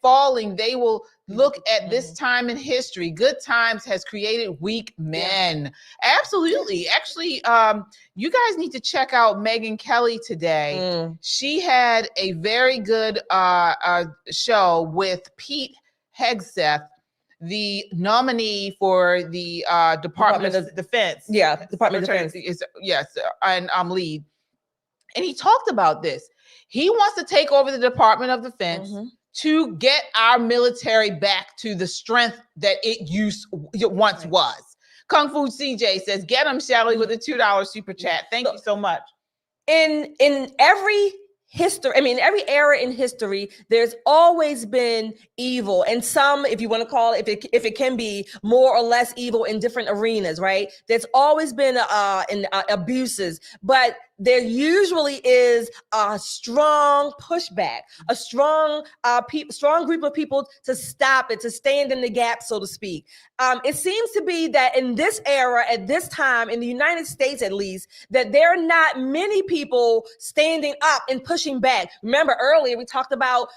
falling, they will look at this time in history. Good times has created weak men. Absolutely. Actually, you guys need to check out Megyn Kelly today. She had a very good show with Pete Hegseth, the nominee for the Department of Defense.
Yeah, Department of Defense.
Yes, and lead. And he talked about this. He wants to take over the Department of Defense to get our military back to the strength that it once was. Kung Fu CJ says, get him, Shelly, with a $2 super chat. Thank you so much.
In every history, in every era in history, there's always been evil, and some, if you want to call it, if it can be more or less evil in different arenas, right? There's always been abuses, but there usually is a strong pushback, a strong group of people to stop it, to stand in the gap, so to speak. It seems to be that in this era, at this time, in the United States at least, that there are not many people standing up and pushing back. Remember earlier we talked about,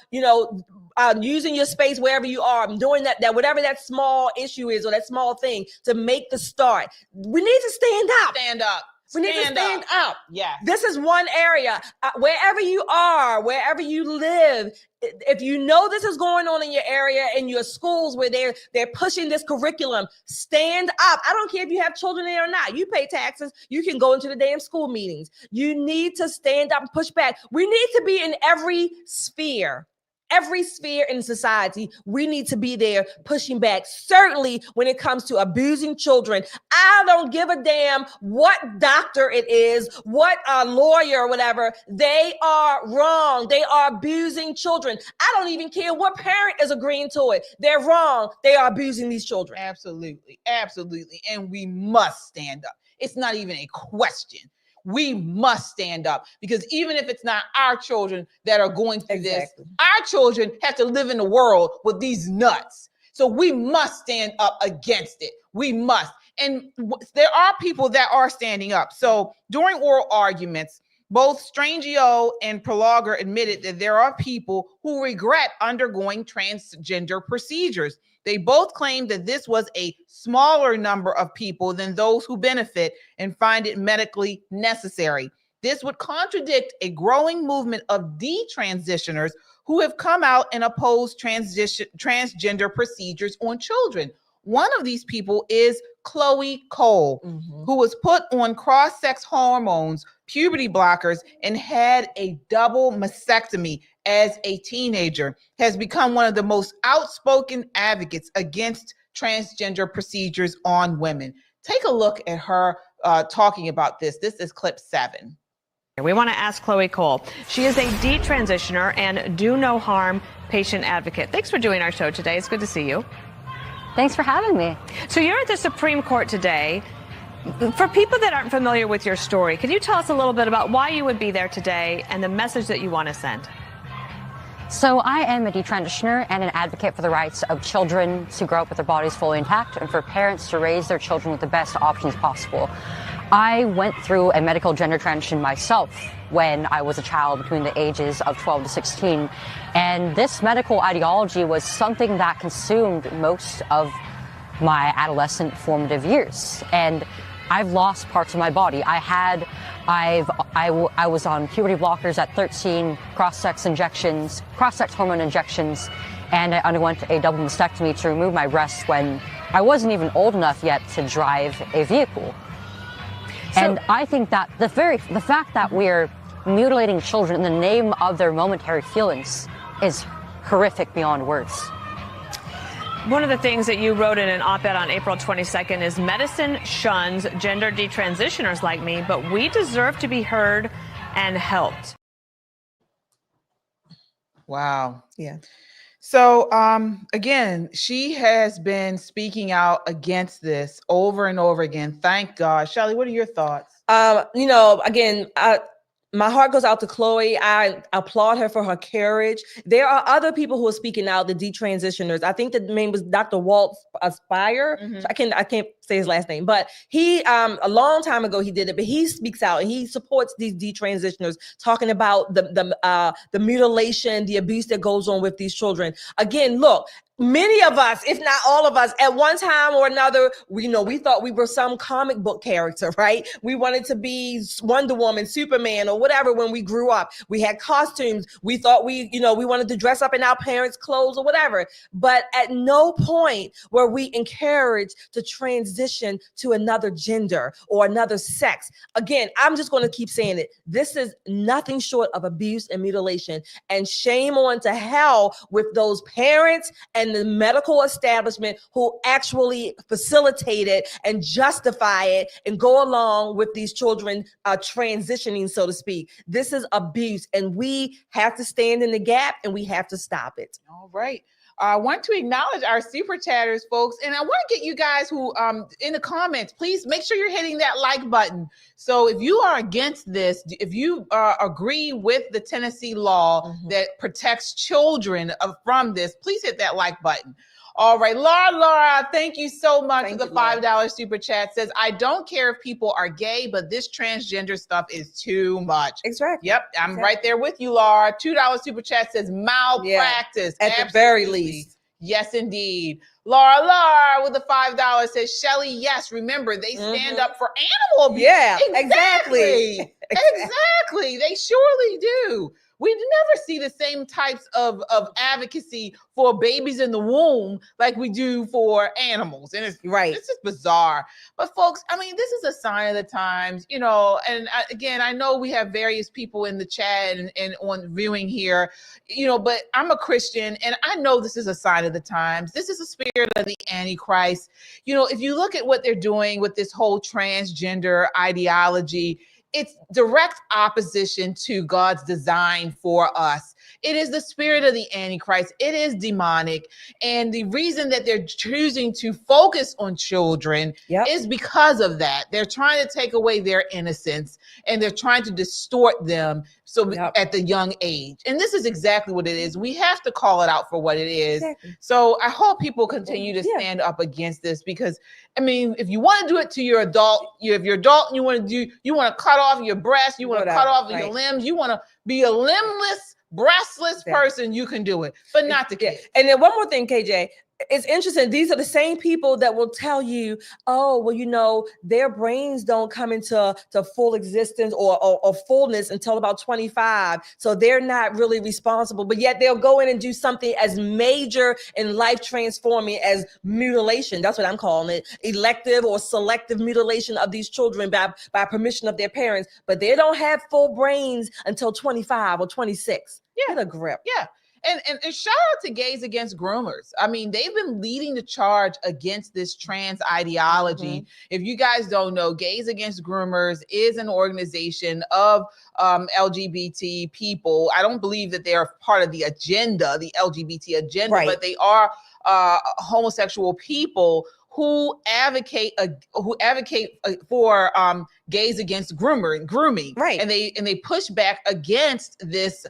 using your space wherever you are, doing that whatever that small issue is or that small thing to make the start. We need to stand up.
Stand up.
We need to stand up.
Yeah.
This is one area. Wherever you are, wherever you live, if you know this is going on in your area, in your schools where they're pushing this curriculum, stand up. I don't care if you have children there or not. You pay taxes. You can go into the damn school meetings. You need to stand up and push back. We need to be in every sphere. every sphere in society, we need to be there pushing back. Certainly when it comes to abusing children, I don't give a damn what doctor it is, what lawyer or whatever. They are wrong. They are abusing children. I don't even care what parent is agreeing to it. They're wrong. They are abusing these children.
Absolutely. Absolutely. And we must stand up. It's not even a question. We must stand up, because even if it's not our children that are going through this, our children have to live in a world with these nuts. So we must stand up against it. We must. And there are people that are standing up. So during oral arguments, both Strangio and Prologer admitted that there are people who regret undergoing transgender procedures. They both claimed that this was a smaller number of people than those who benefit and find it medically necessary. This would contradict a growing movement of detransitioners who have come out and oppose transgender procedures on children. One of these people is Chloe Cole, who was put on cross-sex hormones, puberty blockers, and had a double mastectomy as a teenager, has become one of the most outspoken advocates against transgender procedures on women. Take a look at her talking about this. This is clip 7.
We want to ask Chloe Cole. She is a detransitioner and do no harm patient advocate. Thanks for doing our show today. It's good to see you.
Thanks for having me.
So you're at the Supreme Court today. For people that aren't familiar with your story, can you tell us a little bit about why you would be there today and the message that you want to send?
So I am a detransitioner and an advocate for the rights of children to grow up with their bodies fully intact and for parents to raise their children with the best options possible. I went through a medical gender transition myself when I was a child between the ages of 12 to 16. And this medical ideology was something that consumed most of my adolescent formative years. And I've lost parts of my body. I was on puberty blockers at 13, cross-sex hormone injections, and I underwent a double mastectomy to remove my breasts when I wasn't even old enough yet to drive a vehicle. And I think that the fact that we're mutilating children in the name of their momentary feelings is horrific beyond words.
One of the things that you wrote in an op-ed on April 22nd is medicine shuns gender detransitioners like me, but we deserve to be heard and helped.
Wow. Yeah. So, again, she has been speaking out against this over and over again. Thank God. Shelly, what are your thoughts?
Again, my heart goes out to Chloe. I applaud her for her courage. There are other people who are speaking out, the detransitioners. I think the name was Dr. Walt Aspire. I can't say his last name, but he a long time ago he did it. But he speaks out and he supports these detransitioners, talking about the mutilation, the abuse that goes on with these children. Again, look. Many of us, if not all of us, at one time or another, we thought we were some comic book character, right? We wanted to be Wonder Woman, Superman, or whatever when we grew up. We had costumes. We thought we wanted to dress up in our parents' clothes or whatever. But at no point were we encouraged to transition to another gender or another sex. Again, I'm just going to keep saying it. This is nothing short of abuse and mutilation. And shame on to hell with those parents and the medical establishment who actually facilitate it and justify it and go along with these children transitioning, so to speak. This is abuse, and we have to stand in the gap and we have to stop it.
All right. I want to acknowledge our super chatters, folks, and I want to get you guys who in the comments, please make sure you're hitting that like button. So if you are against this, if you agree with the Tennessee law that protects children from this, please hit that like button. All right, Laura, thank you so much for the $5 super chat. Says, I don't care if people are gay, but this transgender stuff is too much.
Exactly.
Yep, I'm right there with you, Laura. $2 super chat says malpractice.
At the very least.
Yes, indeed. Laura with the $5 says, Shelly, yes, remember, they stand up for animal abuse.
Yeah, exactly.
Exactly. They surely do. We never see the same types of advocacy for babies in the womb like we do for animals. And it's just bizarre. But folks, I mean, this is a sign of the times, you know, and again, I know we have various people in the chat and on viewing here, you know, but I'm a Christian and I know this is a sign of the times. This is a spirit of the Antichrist. You know, if you look at what they're doing with this whole transgender ideology, it's direct opposition to God's design for us. It is the spirit of the Antichrist. It is demonic. And the reason that they're choosing to focus on children is because of that. They're trying to take away their innocence and they're trying to distort them at the young age. And this is exactly what it is. We have to call it out for what it is. Exactly. So I hope people continue to stand up against this because, I mean, if you want to do it to your adult, if you're adult and you want to cut off your breast, you want to cut off your limbs, you want to be a limbless, breastless person, you can do it, but not the kids.
And then one more thing, KJ, it's interesting. These are the same people that will tell you, oh, well, you know, their brains don't come into full existence or fullness until about 25. So they're not really responsible, but yet they'll go in and do something as major and life transforming as mutilation. That's what I'm calling it. Elective or selective mutilation of these children by permission of their parents, but they don't have full brains until 25 or 26. Get a grip.
Yeah. And shout out to Gays Against Groomers. I mean, they've been leading the charge against this trans ideology. If you guys don't know, Gays Against Groomers is an organization of LGBT people. I don't believe that they are part of the agenda, the LGBT agenda, but they are homosexual people who advocate for gays against grooming, and they push back against this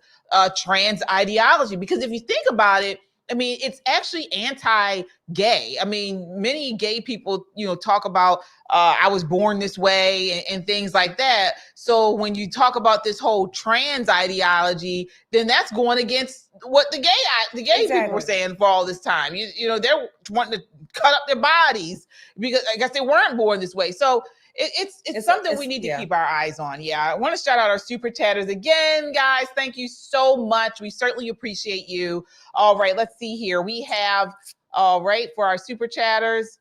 trans ideology, because if you think about it, I mean, it's actually anti-gay. I mean, many gay people, you know, talk about I was born this way and things like that. So when you talk about this whole trans ideology, then that's going against what the gay people were saying for all this time. You know, they're wanting to cut up their bodies because I guess they weren't born this way. So it's something we need to keep our eyes on. Yeah, I want to shout out our super chatters again, guys. Thank you so much. We certainly appreciate you. All right, let's see here. We have, for our super chatters.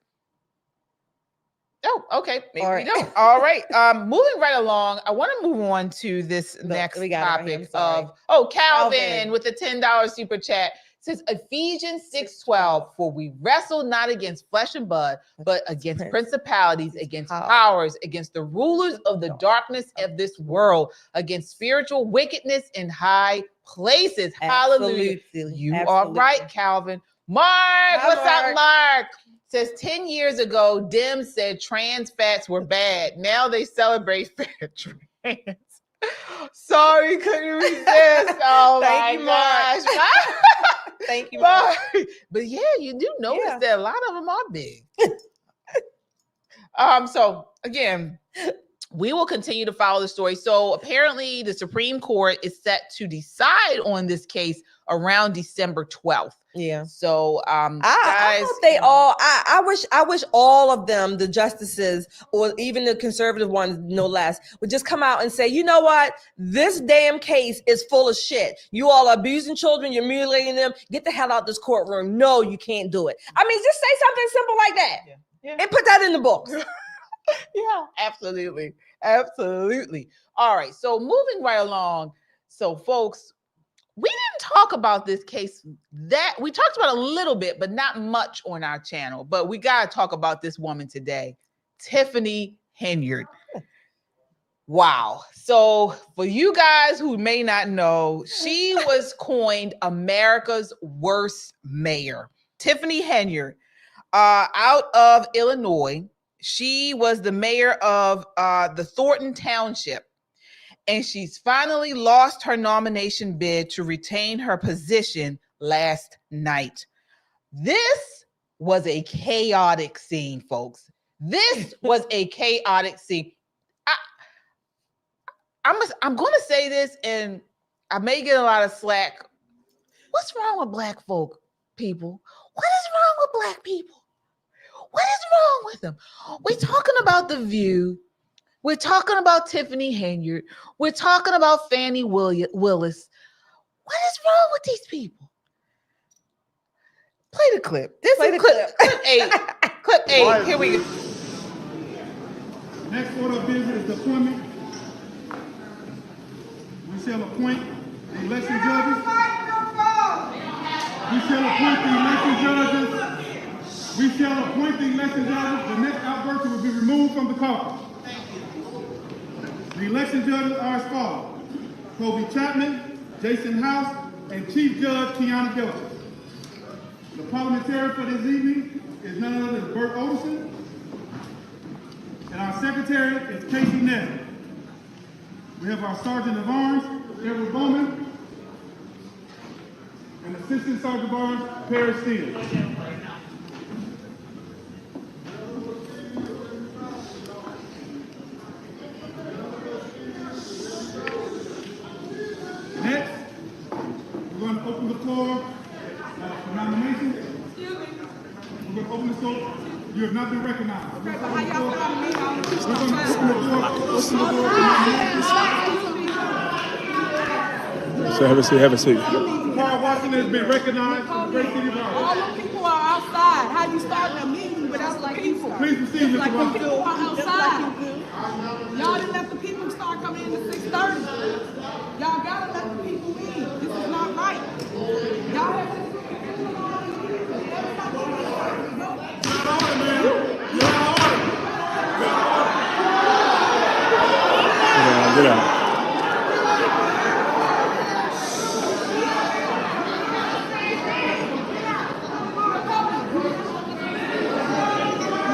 Oh, okay. Maybe we don't. All right. Moving right along, I want to move on to this next topic of Calvin with the $10 super chat. Says Ephesians 6:12, for we wrestle not against flesh and blood, but against principalities, against powers, against the rulers of the darkness of this world, against spiritual wickedness in high places. Hallelujah. You are right, Calvin. Mark, what's up, Mark? Says 10 years ago, Dem said trans fats were bad. Now they celebrate fair trans. Sorry, couldn't resist. Oh my gosh.
Thank you,
Mark. But yeah, you do notice that a lot of them are big. So again, we will continue to follow the story. So apparently the Supreme Court is set to decide on this case around December 12th.
Yeah.
So guys,
I hope they all I wish all of them, the justices or even the conservative ones, no less, would just come out and say, you know what? This damn case is full of shit. You all are abusing children, you're mutilating them. Get the hell out of this courtroom. No, you can't do it. I mean, just say something simple like that. And put that in the books.
Yeah, absolutely. Absolutely. All right. So moving right along. So folks, we didn't talk about this case that we talked about a little bit, but not much on our channel. But we got to talk about this woman today, Tiffany Henyard. Wow. So for you guys who may not know, she was coined America's worst mayor. Tiffany Henyard, out of Illinois. She was the mayor of the Thornton Township. And she's finally lost her nomination bid to retain her position last night. This was a chaotic scene, folks. This was a chaotic scene. I'm going to say this, and I may get a lot of slack. What's wrong with black folk, people? What is wrong with black people? What is wrong with them? We're talking about The View. We're talking about Tiffany Henyard. We're talking about Fani Willis. What is wrong with these people? Play the clip. This
Play
is
the
clip 8. Clip 8. Here we go.
Next order of business is the appointment. We shall appoint the election judges. We shall appoint the election judges. We shall appoint the election judges. The next outburst will be removed from the caucus. The election judges are as follows: Kobe Chapman, Jason House, and Chief Judge Kiana Gilbert. The parliamentarian for this evening is none other than Bert Olson. And our secretary is Casey Nettle. We have our Sergeant of Arms, Edward Bowman, and Assistant Sergeant of Arms, Perry Steele. Next, we're going to open the floor for nominations. We're going to open the floor. You have not been recognized. We're going to open the floor for nominations.
So have a seat.
Carl Washington has been recognized for the great city of Raleigh.
All the people are outside. How you starting a meeting without the people?
Please proceed, Mr.
Like
Washington.
the people are outside. Y'all didn't let the people start coming in at 6:30. Y'all gotta let the people in. This is not right. Y'all have to.
Get out.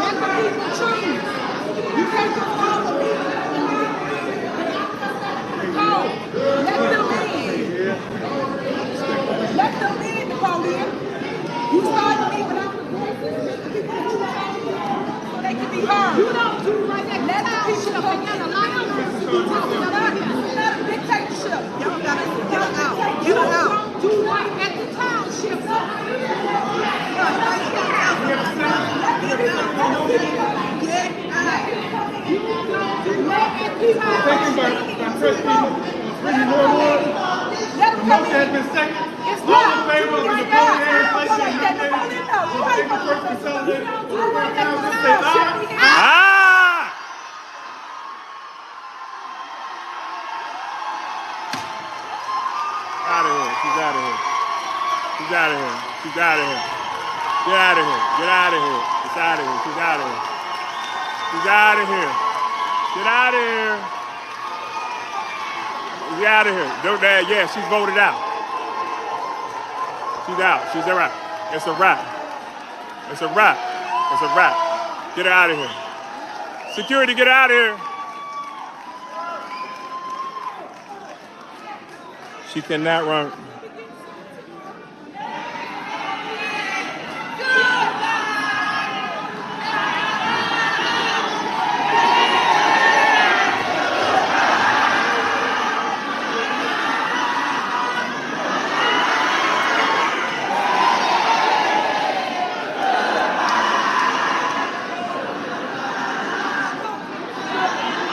Let the people choose. You can't just follow the people. No, let them in. Let them in, Napoleon. You started me without the voices. Let the people choose so they can be heard. You don't do right there. Let the people come in. It's not a dictatorship. Y'all gotta get her out. Get her out. Do right at the township.
The motion has been seconded. All in favor of the Napoleon legislation nominated for the first consolidated council, say aye.
Out of here. She's out of here. She's out of here. She's out of here. Get out of here. Get out of here. It's out of here. She's out of here. She's out of here. Get out of here. She's out of here. Don't that? Yeah, she's voted out. She's out. She's a wrap. It's a wrap. It's a wrap. It's a wrap. Get her out of here. Security, get out of here. She cannot run.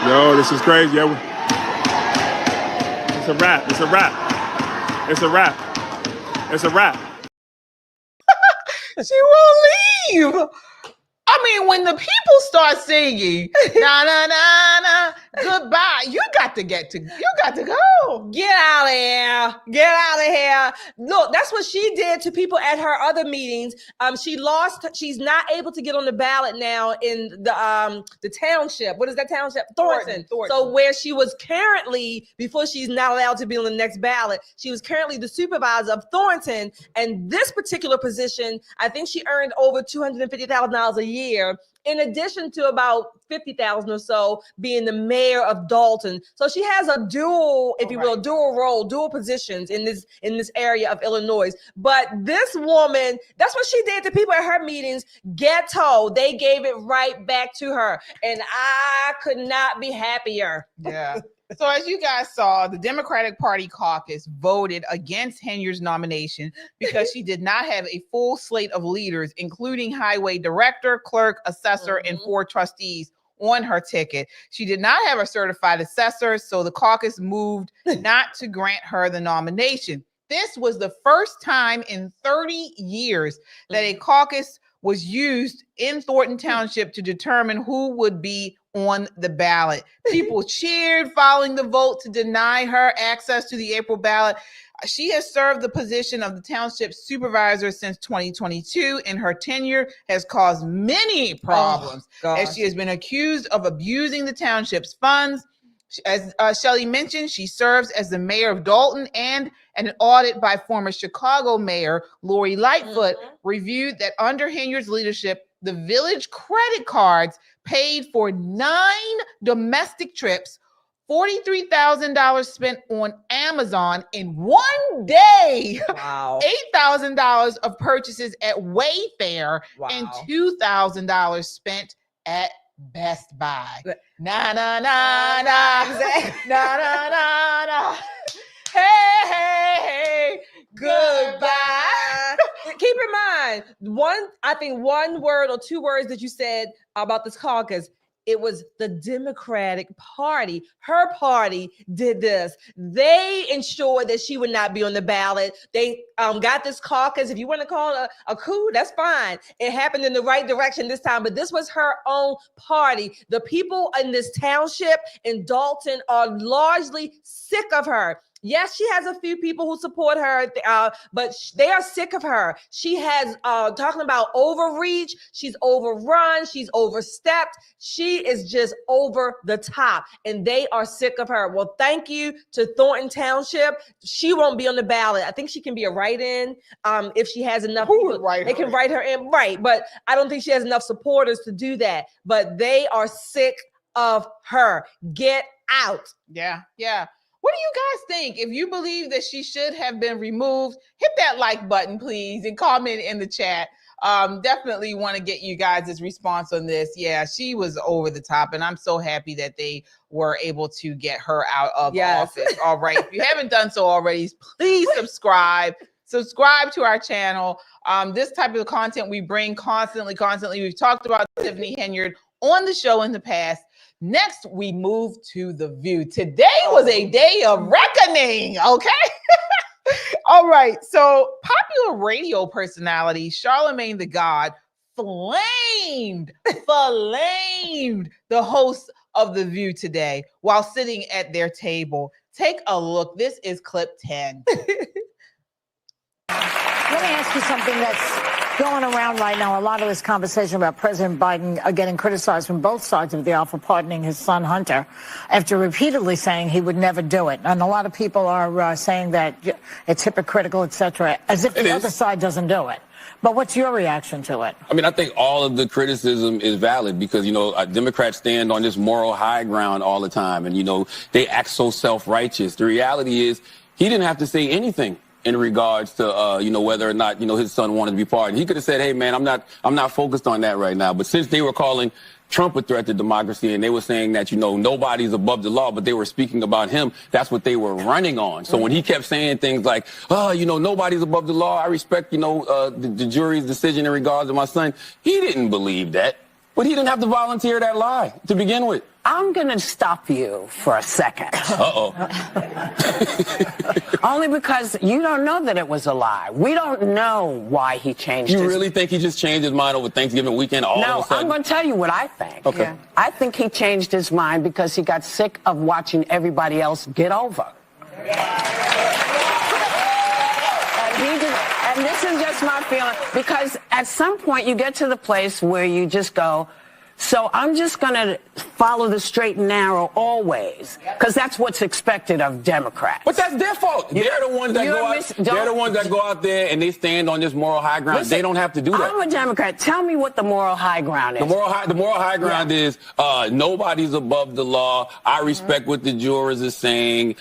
Yo, this is crazy. It's a wrap. It's a wrap. It's a wrap. It's a wrap.
She won't leave. I mean, when the people start singing, na na na na, goodbye, you got to go.
Get out of here. Get out of here. Look, that's what she did to people at her other meetings. She lost. She's not able to get on the ballot now in the township. What is that township? Thornton. So where she was currently, before she's not allowed to be on the next ballot, she was currently the supervisor of Thornton. And this particular position, I think she earned over $250,000 a year, in addition to about $50,000 or so being the mayor of Dalton. So she has a dual, if you will, dual role, dual positions in this area of Illinois. But this woman, that's what she did to people at her meetings. Ghetto. They gave it right back to her. And I could not be happier.
Yeah. So as you guys saw, the Democratic Party caucus voted against Henyard's nomination because she did not have a full slate of leaders, including highway director, clerk, assessor, and 4 trustees on her ticket. She did not have a certified assessor, so the caucus moved not to grant her the nomination. this was the first time in 30 years that a caucus was used in Thornton Township to determine who would be on the ballot. People cheered following the vote to deny her access to the April ballot. She has served the position of the township supervisor since 2022, and her tenure has caused many problems as she has been accused of abusing the township's funds. As Shelley mentioned, she serves as the mayor of Dalton, and an audit by former Chicago mayor Lori Lightfoot reviewed that under Henyard's leadership, the village credit cards paid for 9 domestic trips, $43,000 spent on Amazon in one day,
wow.
$8,000 of purchases at Wayfair, and $2,000 spent at Best Buy. Na na na na, na na na na. Hey, hey, hey, goodbye.
Keep in mind, I think one word or 2 words that you said about this caucus. It was the Democratic Party. Her party did this. They ensured that she would not be on the ballot. They got this caucus. If you want to call it a coup, that's fine. It happened in the right direction this time, but this was her own party. The people in this township in Dalton are largely sick of her. Yes, she has a few people who support her, but they are sick of her. She has, talking about overreach, she's overrun, she's overstepped. She is just over the top, and they are sick of her. Well, thank you to Thornton Township. She won't be on the ballot. I think she can be a write-in if she has enough. They can write her in, right, but I don't think she has enough supporters to do that. But they are sick of her. Get out.
Yeah, yeah. What do you guys think? If you believe that she should have been removed, hit that like button, please, and comment in the chat. Definitely want to get you guys' response on this. Yeah, she was over the top, and I'm so happy that they were able to get her out of office. All right. If you haven't done so already, please subscribe. Subscribe to our channel. This type of content we bring constantly. We've talked about Tiffany Henyard on the show in the past. Next, we move to The View. Today was a day of reckoning, okay? All right, so popular radio personality Charlamagne the God flamed the host of The View today while sitting at their table. Take a look. This is clip 10.
Let me ask you something that's going around right now. A lot of this conversation about President Biden getting criticized from both sides of the aisle for pardoning his son Hunter after repeatedly saying he would never do it. And a lot of people are saying that it's hypocritical, etc., as if the other side doesn't do it. But what's your reaction to it?
I mean, I think all of the criticism is valid because, you know, Democrats stand on this moral high ground all the time. And, you know, they act so self-righteous. The reality is he didn't have to say anything in regards to, you know, whether or not, you know, his son wanted to be pardoned. He could have said, hey, man, I'm not focused on that right now. But since they were calling Trump a threat to democracy and they were saying that, you know, nobody's above the law, but they were speaking about him, that's what they were running on. So when he kept saying things like, oh, you know, nobody's above the law, I respect, you know, the jury's decision in regards to my son, he didn't believe that. But he didn't have to volunteer that lie to begin with.
I'm going to stop you for a second.
Uh-oh.
Only because you don't know that it was a lie. We don't know why he changed
You really think he just changed his mind over Thanksgiving weekend all of a sudden?
No, I'm going to tell you what I think.
Okay.
Yeah. I think he changed his mind because he got sick of watching everybody else get over. And this is just my feeling, because at some point you get to the place where you just go, so I'm just going to follow the straight and narrow always, because that's what's expected of Democrats.
But that's their fault. They're the ones that go out. They're the ones that go out there and they stand on this moral high ground.
Listen,
they don't have to do that.
I'm a Democrat. Tell me what the moral high ground is.
The moral high ground is nobody's above the law. I respect what the jurors are saying.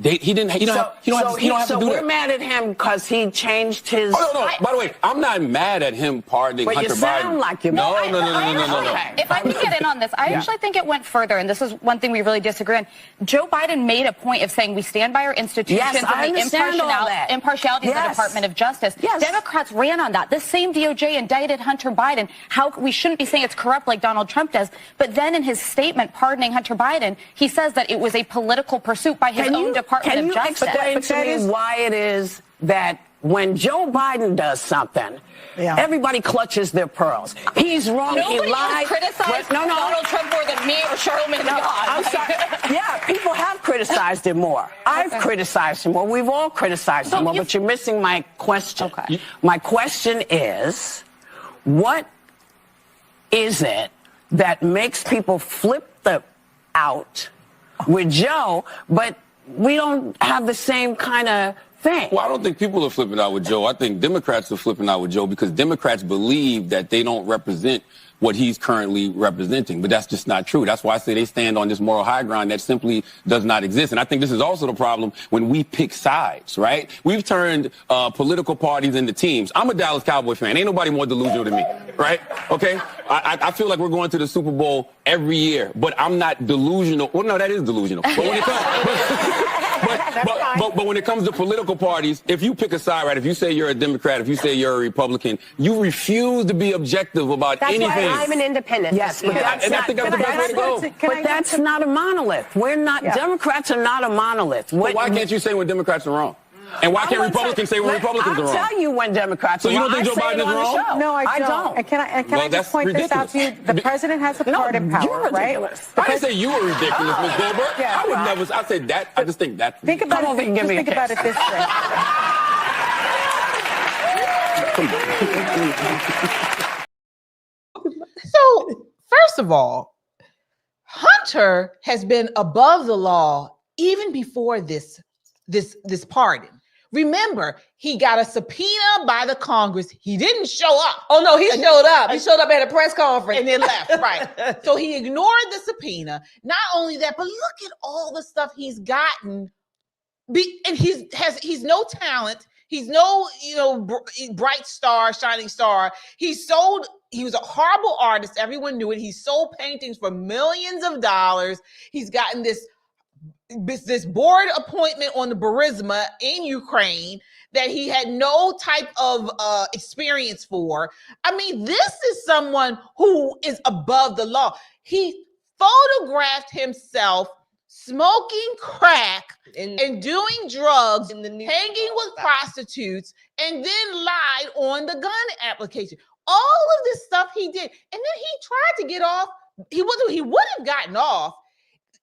He don't have to do that.
So we're mad at him because he changed his.
Oh, no. By the way, I'm not mad at him pardoning Hunter Biden.
But you sound like you're mad.
No.
If I can get in on this, I actually think it went further, and this is one thing we really disagree on. Joe Biden made a point of saying we stand by our institutions and the impartiality of the Department of Justice. Democrats ran on that. The same DOJ indicted Hunter Biden. How we shouldn't be saying it's corrupt like Donald Trump does. But then in his statement pardoning Hunter Biden, he says that it was a political pursuit by his own Department of Justice.
Can you explain to me why it is that when Joe Biden does something, everybody clutches their pearls? He's wrong.
Nobody
he lied.
has criticized Donald Trump more than me or Charlamagne.
I'm sorry. Yeah, people have criticized him more. I've criticized him more. We've all criticized him more. But you're missing my question. My question is, what is it that makes people flip out with Joe, but we don't have the same kind of thing?
Well, I don't think people are flipping out with Joe. I think Democrats are flipping out with Joe because Democrats believe that they don't represent what he's currently representing. But that's just not true. That's why I say they stand on this moral high ground that simply does not exist. And I think this is also the problem when we pick sides, right? We've turned political parties into teams. I'm a Dallas Cowboy fan. Ain't nobody more delusional than me, right? Okay? I feel like we're going to the Super Bowl every year, but I'm not delusional. Well, no, that is delusional. But when it comes... But when it comes to political parties, if you pick a side, right, if you say you're a Democrat, if you say you're a Republican, you refuse to be objective about anything.
That's why I'm an independent. Yes, but that's not a monolith. We're not, Democrats are not a monolith.
But why can't you say when Democrats are wrong? And why can't Republicans say when Republicans are wrong?
I'll tell you when Democrats are wrong.
So you don't think Joe Biden is wrong?
No, I don't. And can I just point this out to you? The president has a pardon power, right?
I didn't say you were ridiculous, Ms. Goldberg. I would never. I said that. I just think that.
Think about it. Just think about it this way.
So, first of all, Hunter has been above the law even before this pardon. Remember, he got a subpoena by the Congress. He didn't show up.
Oh, no, he showed up. He showed up at a press conference.
And then left, right. So he ignored the subpoena. Not only that, but look at all the stuff he's gotten. And he's no talent. He's no, bright star, shining star. He was a horrible artist. Everyone knew it. He sold paintings for millions of dollars. He's gotten this board appointment on the Burisma in Ukraine that he had no type of experience for. I mean, this is someone who is above the law. He photographed himself smoking crack and doing drugs, hanging with prostitutes, and then lied on the gun application. All of this stuff he did. And then he tried to get off. He would have gotten off.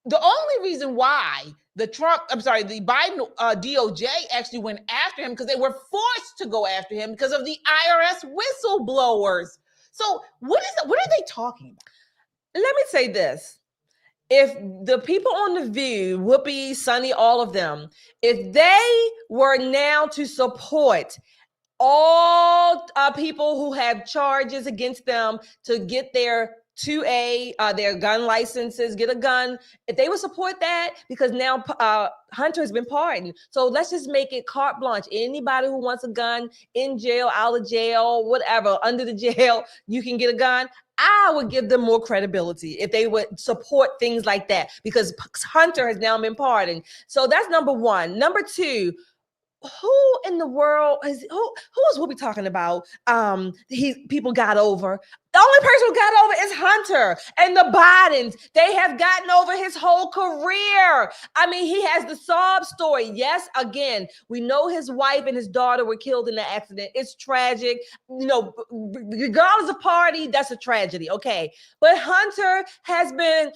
The only reason why the Biden DOJ actually went after him because they were forced to go after him because of the IRS whistleblowers. So what are they talking about?
Let me say this. If the people on The View, Whoopi, Sunny, all of them, if they were now to support all people who have charges against them to get their 2A, their gun licenses, get a gun, if they would support that, because now Hunter has been pardoned. So let's just make it carte blanche. Anybody who wants a gun in jail, out of jail, whatever, under the jail, you can get a gun. I would give them more credibility if they would support things like that, because Hunter has now been pardoned. So that's number one. Number two, who in the world who is Whoopi talking about? People got over. The only person who got over is Hunter and the Bidens. They have gotten over his whole career. I mean, he has the sob story. Yes, again, we know his wife and his daughter were killed in the accident. It's tragic. Regardless of party, that's a tragedy. Okay. But Hunter has been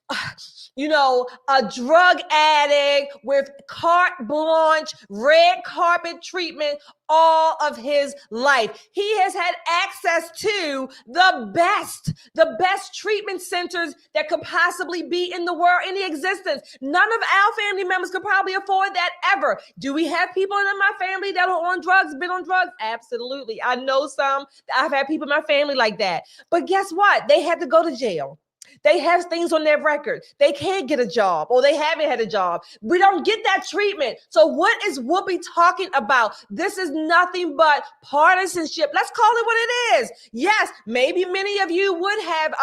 a drug addict with carte blanche, red carpet treatment all of his life. He has had access to the best treatment centers that could possibly be in the world, in the existence. None of our family members could probably afford that ever. Do we have people in my family that are on drugs, been on drugs? Absolutely. I know some. I've had people in my family like that. But guess what? They had to go to jail. They have things on their record. They can't get a job or they haven't had a job. We don't get that treatment. So what is Whoopi talking about? This is nothing but partisanship. Let's call it what it is. Yes, maybe many of you would have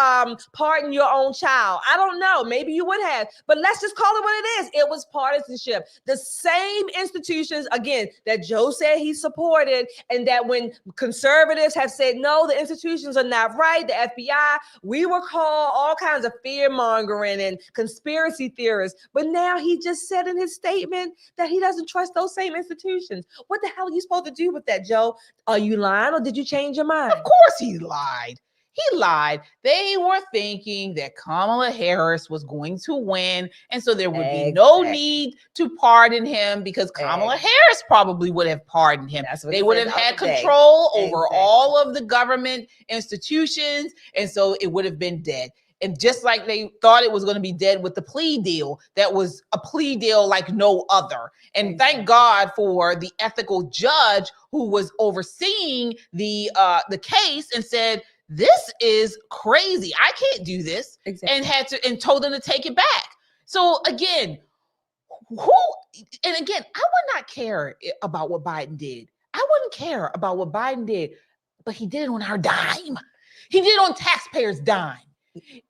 pardoned your own child. I don't know. Maybe you would have. But let's just call it what it is. It was partisanship. The same institutions, again, that Joe said he supported, and that when conservatives have said, no, the institutions are not right, the FBI, we were called all kinds of fear mongering and conspiracy theorists. But now he just said in his statement that he doesn't trust those same institutions. What the hell are you supposed to do with that, Joe? Are you lying or did you change your mind?
Of course he lied. He lied. They were thinking that Kamala Harris was going to win, and so there would be no need to pardon him because Kamala Harris probably would have pardoned him. They would have had control over all of the government institutions, and so it would have been dead. And just like they thought it was going to be dead with the plea deal, that was a plea deal like no other. And thank God for the ethical judge who was overseeing the case and said, this is crazy. I can't do this. And told them to take it back. So again, I would not care about what Biden did. I wouldn't care about what Biden did, but he did it on our dime. He did it on taxpayers' dime.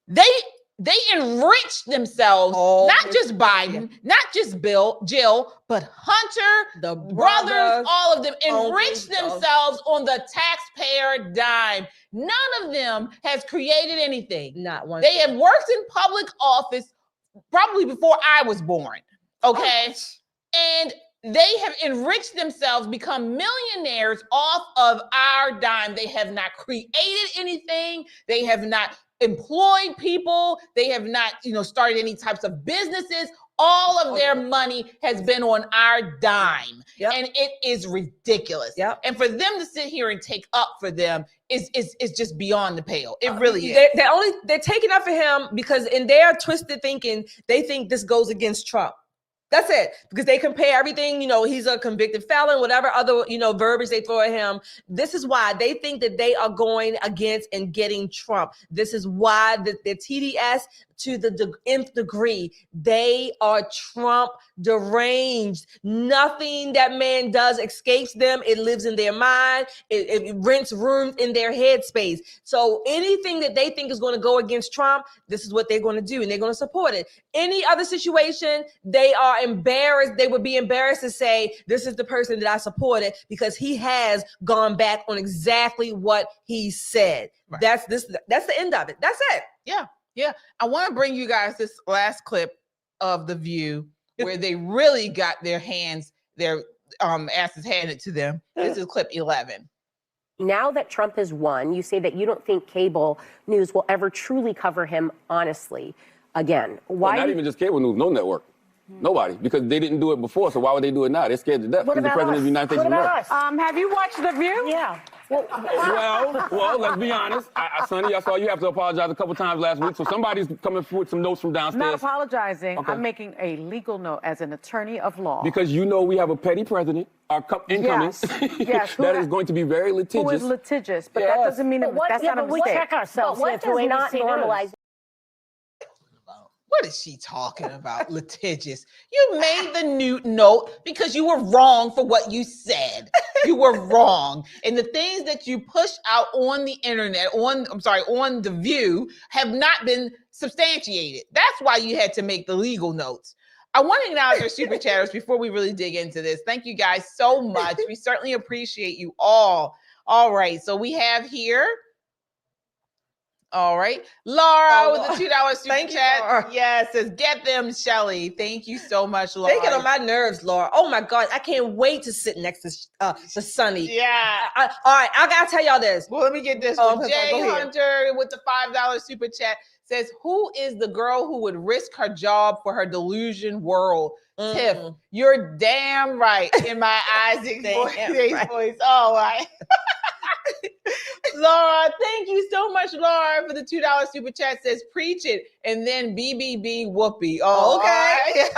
They enriched themselves, not just Biden, not just Jill, but Hunter, the brothers, all of them enriched themselves on the taxpayer dime. None of them has created anything. Not one. They have worked in public office probably before I was born. Okay. And they have enriched themselves, become millionaires off of our dime. They have not created anything. They have not employed people. They have not, started any types of businesses. All of their money has been on our dime. And it is ridiculous. And for them to sit here and take up for them is just beyond the pale. It really is.
They're taking up for him because in their twisted thinking, they think this goes against Trump. That's it. Because they compare everything, he's a convicted felon, whatever other, verbiage they throw at him. This is why they think that they are going against and getting Trump. This is why the TDS, to the nth degree, they are Trump deranged. Nothing that man does escapes them. It lives in their mind. It rents rooms in their headspace. So anything that they think is going to go against Trump, this is what they're going to do, and they're going to support it. Any other situation, they are embarrassed. They would be embarrassed to say, this is the person that I supported because he has gone back on exactly what he said. Right. That's the end of it. That's it.
Yeah. I want to bring you guys this last clip of The View where they really got their asses handed to them. This is clip 11.
Now that Trump has won, you say that you don't think cable news will ever truly cover him honestly again. Why?
Not even just cable news, no network. Nobody, because they didn't do it before, so why would they do it now? They're scared to death. He's the president of the United States of America.
Have you watched The View?
Yeah.
Well, let's be honest. Sonny, I saw you have to apologize a couple times last week, so somebody's coming with some notes from downstairs.
I'm not apologizing. Okay. I'm making a legal note as an attorney of law.
Because we have a petty president, incoming,
yes,
that is going to be very litigious.
Who is litigious, but that doesn't mean that's not a mistake.
We check ourselves. But what does not normalize?
What is she talking about? Litigious. You made the new note because you were wrong for what you said. You were wrong. And the things that you pushed out on the internet, on The View, have not been substantiated. That's why you had to make the legal notes. I want to acknowledge our super chatters before we really dig into this. Thank you guys so much. We certainly appreciate you all. All right. So we have here. All right. Laura with the $2 super chat. Yes, says, get them, Shelly. Thank you so much, Laura.
They get on my nerves, Laura. Oh my God. I can't wait to sit next to Sonny.
Yeah.
All right. I got to tell y'all this.
Well, let me get this one. Jay Hunter with the $5 super chat says, who is the girl who would risk her job for her delusion world? Tiff, you're damn right in my Isaac voice. Oh, my. Laura, thank you so much, Laura, for the $2 super chat. Says, preach it, and then BBB Whoopi. Oh, okay.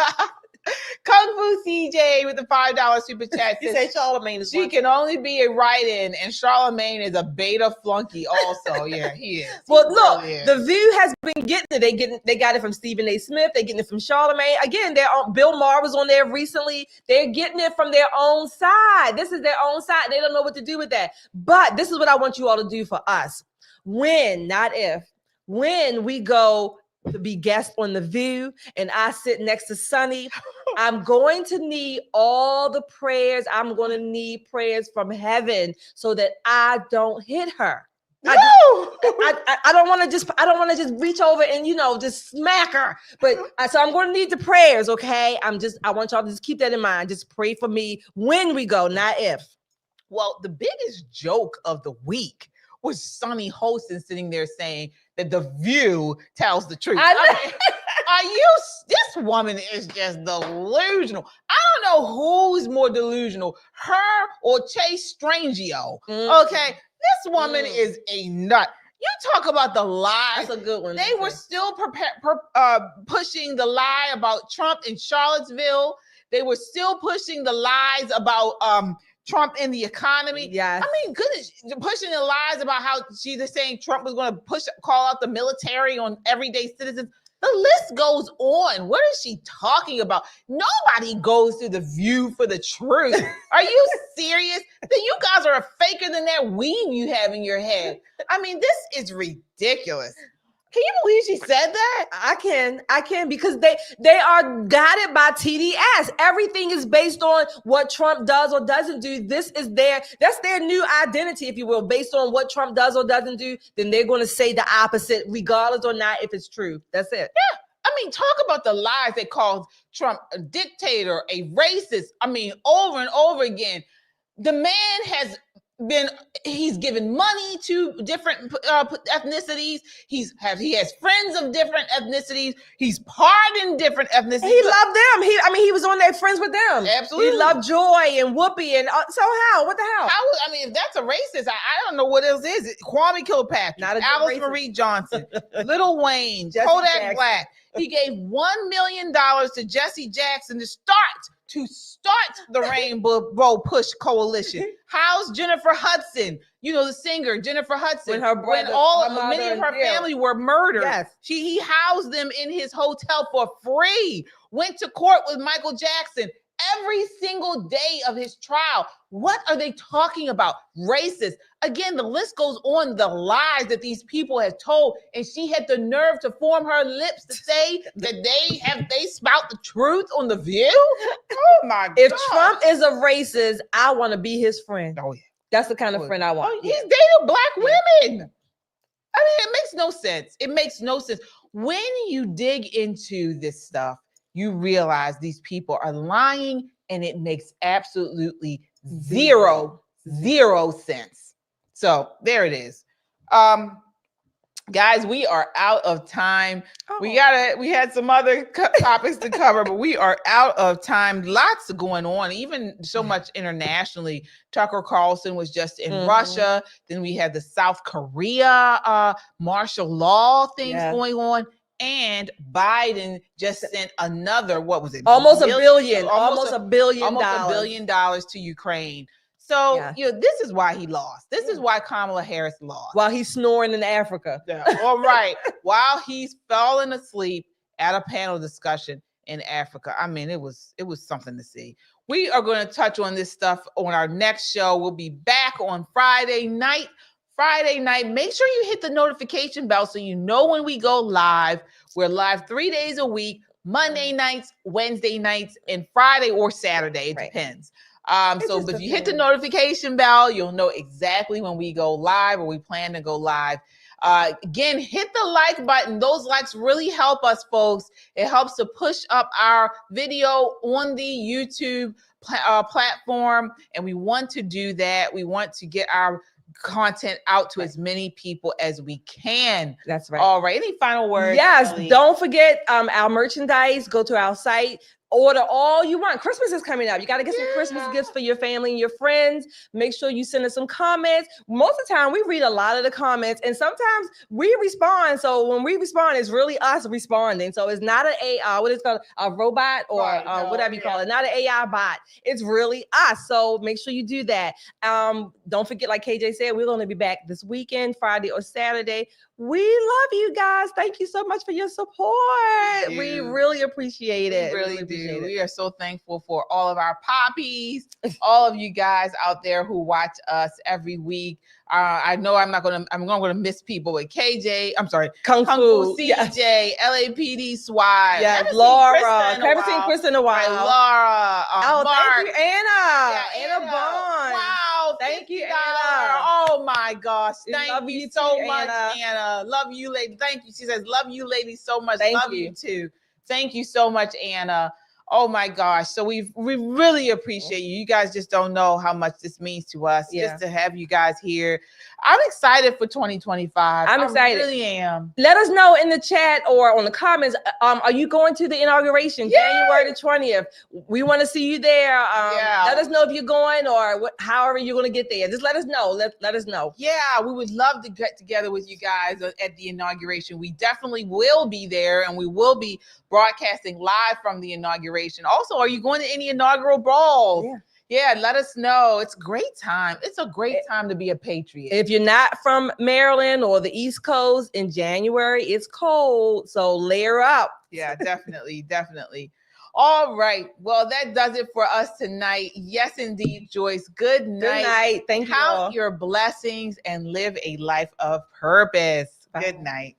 Kung Fu CJ with the $5 super chat.
He said Charlamagne is
she can only be a write-in, and Charlamagne is a beta flunky also. Yeah, he is.
Well, look, The View has been getting it. They got it from Stephen A. Smith. They're getting it from Charlamagne. Again, Bill Maher was on there recently. They're getting it from their own side. This is their own side. They don't know what to do with that. But this is what I want you all to do for us. When, not if, when we go to be guests on The View and I sit next to Sunny, I'm going to need all the prayers. I'm going to need prayers from heaven so that I don't hit her. I don't want to just reach over and just smack her. But so I'm going to need the prayers, okay? I want y'all to just keep that in mind. Just pray for me when we go, not if.
Well, the biggest joke of the week was Sunny Holston sitting there saying that The View tells the truth. This woman is just delusional. I don't know who's more delusional, her or Chase Strangio. Okay, this woman is a nut. You talk about the lies.
That's a good one.
They were still pushing the lie about Trump in Charlottesville. They were still pushing the lies about Trump in the economy.
Yes.
I mean, goodness, pushing the lies about how she's saying Trump was going to call out the military on everyday citizens. The list goes on. What is she talking about? Nobody goes to The View for the truth. Are you serious? Then you guys are faker than that weave you have in your head. I mean, this is ridiculous. Can you believe she said that?
I can because they are guided by TDS. Everything is based on what Trump does or doesn't do. That's their new identity, if you will, based on what Trump does or doesn't do. Then they're going to say the opposite, regardless or not if it's true. That's it.
Yeah. I mean, talk about the lies they called Trump a dictator, a racist. I mean, over and over again. The man he's given money to different ethnicities. He has friends of different ethnicities. He's pardoned different ethnicities.
He loved them. He was on there friends with them.
Absolutely.
He loved Joy and Whoopi and so how? What the hell?
If that's a racist, I don't know what else is. Kwame Kilpatrick, Alice Marie Johnson, Lil Wayne, Kodak Black. He gave $1 million to Jesse Jackson to start the Rainbow Push Coalition. How's Jennifer Hudson? The singer Jennifer Hudson.
When her brother,
many of her family were murdered. Yes. He housed them in his hotel for free. Went to court with Michael Jackson every single day of his trial. What are they talking about? Racist. Again, the list goes on, the lies that these people have told, and she had the nerve to form her lips to say that they spout the truth on The View. Oh my God.
If Trump is a racist, I want to be his friend. Oh yeah. That's the kind of friend I want.
He's dated black women. I mean, it makes no sense. It makes no sense. When you dig into this stuff, you realize these people are lying, and it makes absolutely zero sense. So there it is. Guys, we are out of time. We had some other topics to cover, but we are out of time. Lots going on, even so much internationally. Tucker Carlson was just in Russia. Then we had the South Korea martial law things going on. And Biden just sent another, what was it?
Almost a billion
dollars to Ukraine. So, this is why he lost. This is why Kamala Harris lost.
While he's snoring in Africa.
Yeah. All right. While he's falling asleep at a panel discussion in Africa. I mean, it was something to see. We are going to touch on this stuff on our next show. We'll be back on Friday night. Make sure you hit the notification bell so you know when we go live. We're live 3 days a week, Monday nights, Wednesday nights, and Friday or Saturday. It depends. But if you hit the notification bell, you'll know exactly when we go live or we plan to go live. Again, hit the like button. Those likes really help us, folks. It helps to push up our video on the YouTube platform. And we want to do that. We want to get our content out to as many people as we can.
That's right.
All right. Any final words?
Yes.
Ellie?
Don't forget our merchandise. Go to our site, Order all you want. Christmas is coming up. You got to get some Christmas gifts for your family and your friends. Make sure you send us some comments. Most of the time, we read a lot of the comments, and sometimes we respond. So when we respond, it's really us responding. So it's not what is it called, a robot or whatever you call it. Not an AI bot. It's really us. So make sure you do that. Don't forget, like KJ said, we're going to be back this weekend, Friday or Saturday. We love you guys. Thank you so much for your support. We really appreciate it.
We really do. We are so thankful for all of our poppies, all of you guys out there who watch us every week. I know I'm going to miss people with KJ. I'm sorry, Kung Fu, CJ, LAPD SWAT.
Yeah, Laura. Haven't seen Chris in a while.
Laura.
Mark.
Thank
you, Anna.
Yeah,
Anna Bond.
Wow.
Thank you,
Anna.
Anna.
Oh my gosh. Thank you so
too,
much,
Anna.
Love you, lady. Thank you. She says, love you, ladies, so much.
Thank
love you too. Thank you so much, Anna. Oh my gosh. So we really appreciate you. You guys just don't know how much this means to us just to have you guys here. I'm excited for 2025.
I'm excited.
I really am.
Let us know in the chat or on the comments. Are you going to the inauguration, January the 20th? We want to see you there. Let us know if you're going or however you're going to get there. Just let us know. Let us know.
Yeah, we would love to get together with you guys at the inauguration. We definitely will be there, and we will be broadcasting live from the inauguration. Also, are you going to any inaugural balls? Yeah, let us know. It's a great time. It's a great time to be a patriot.
If you're not from Maryland or the East Coast, in January, it's cold. So layer up.
Yeah, definitely, definitely. All right. Well, that does it for us tonight. Yes, indeed, Joyce. Good night.
Good night. Thank you.
Count your blessings and live a life of purpose. Bye. Good night.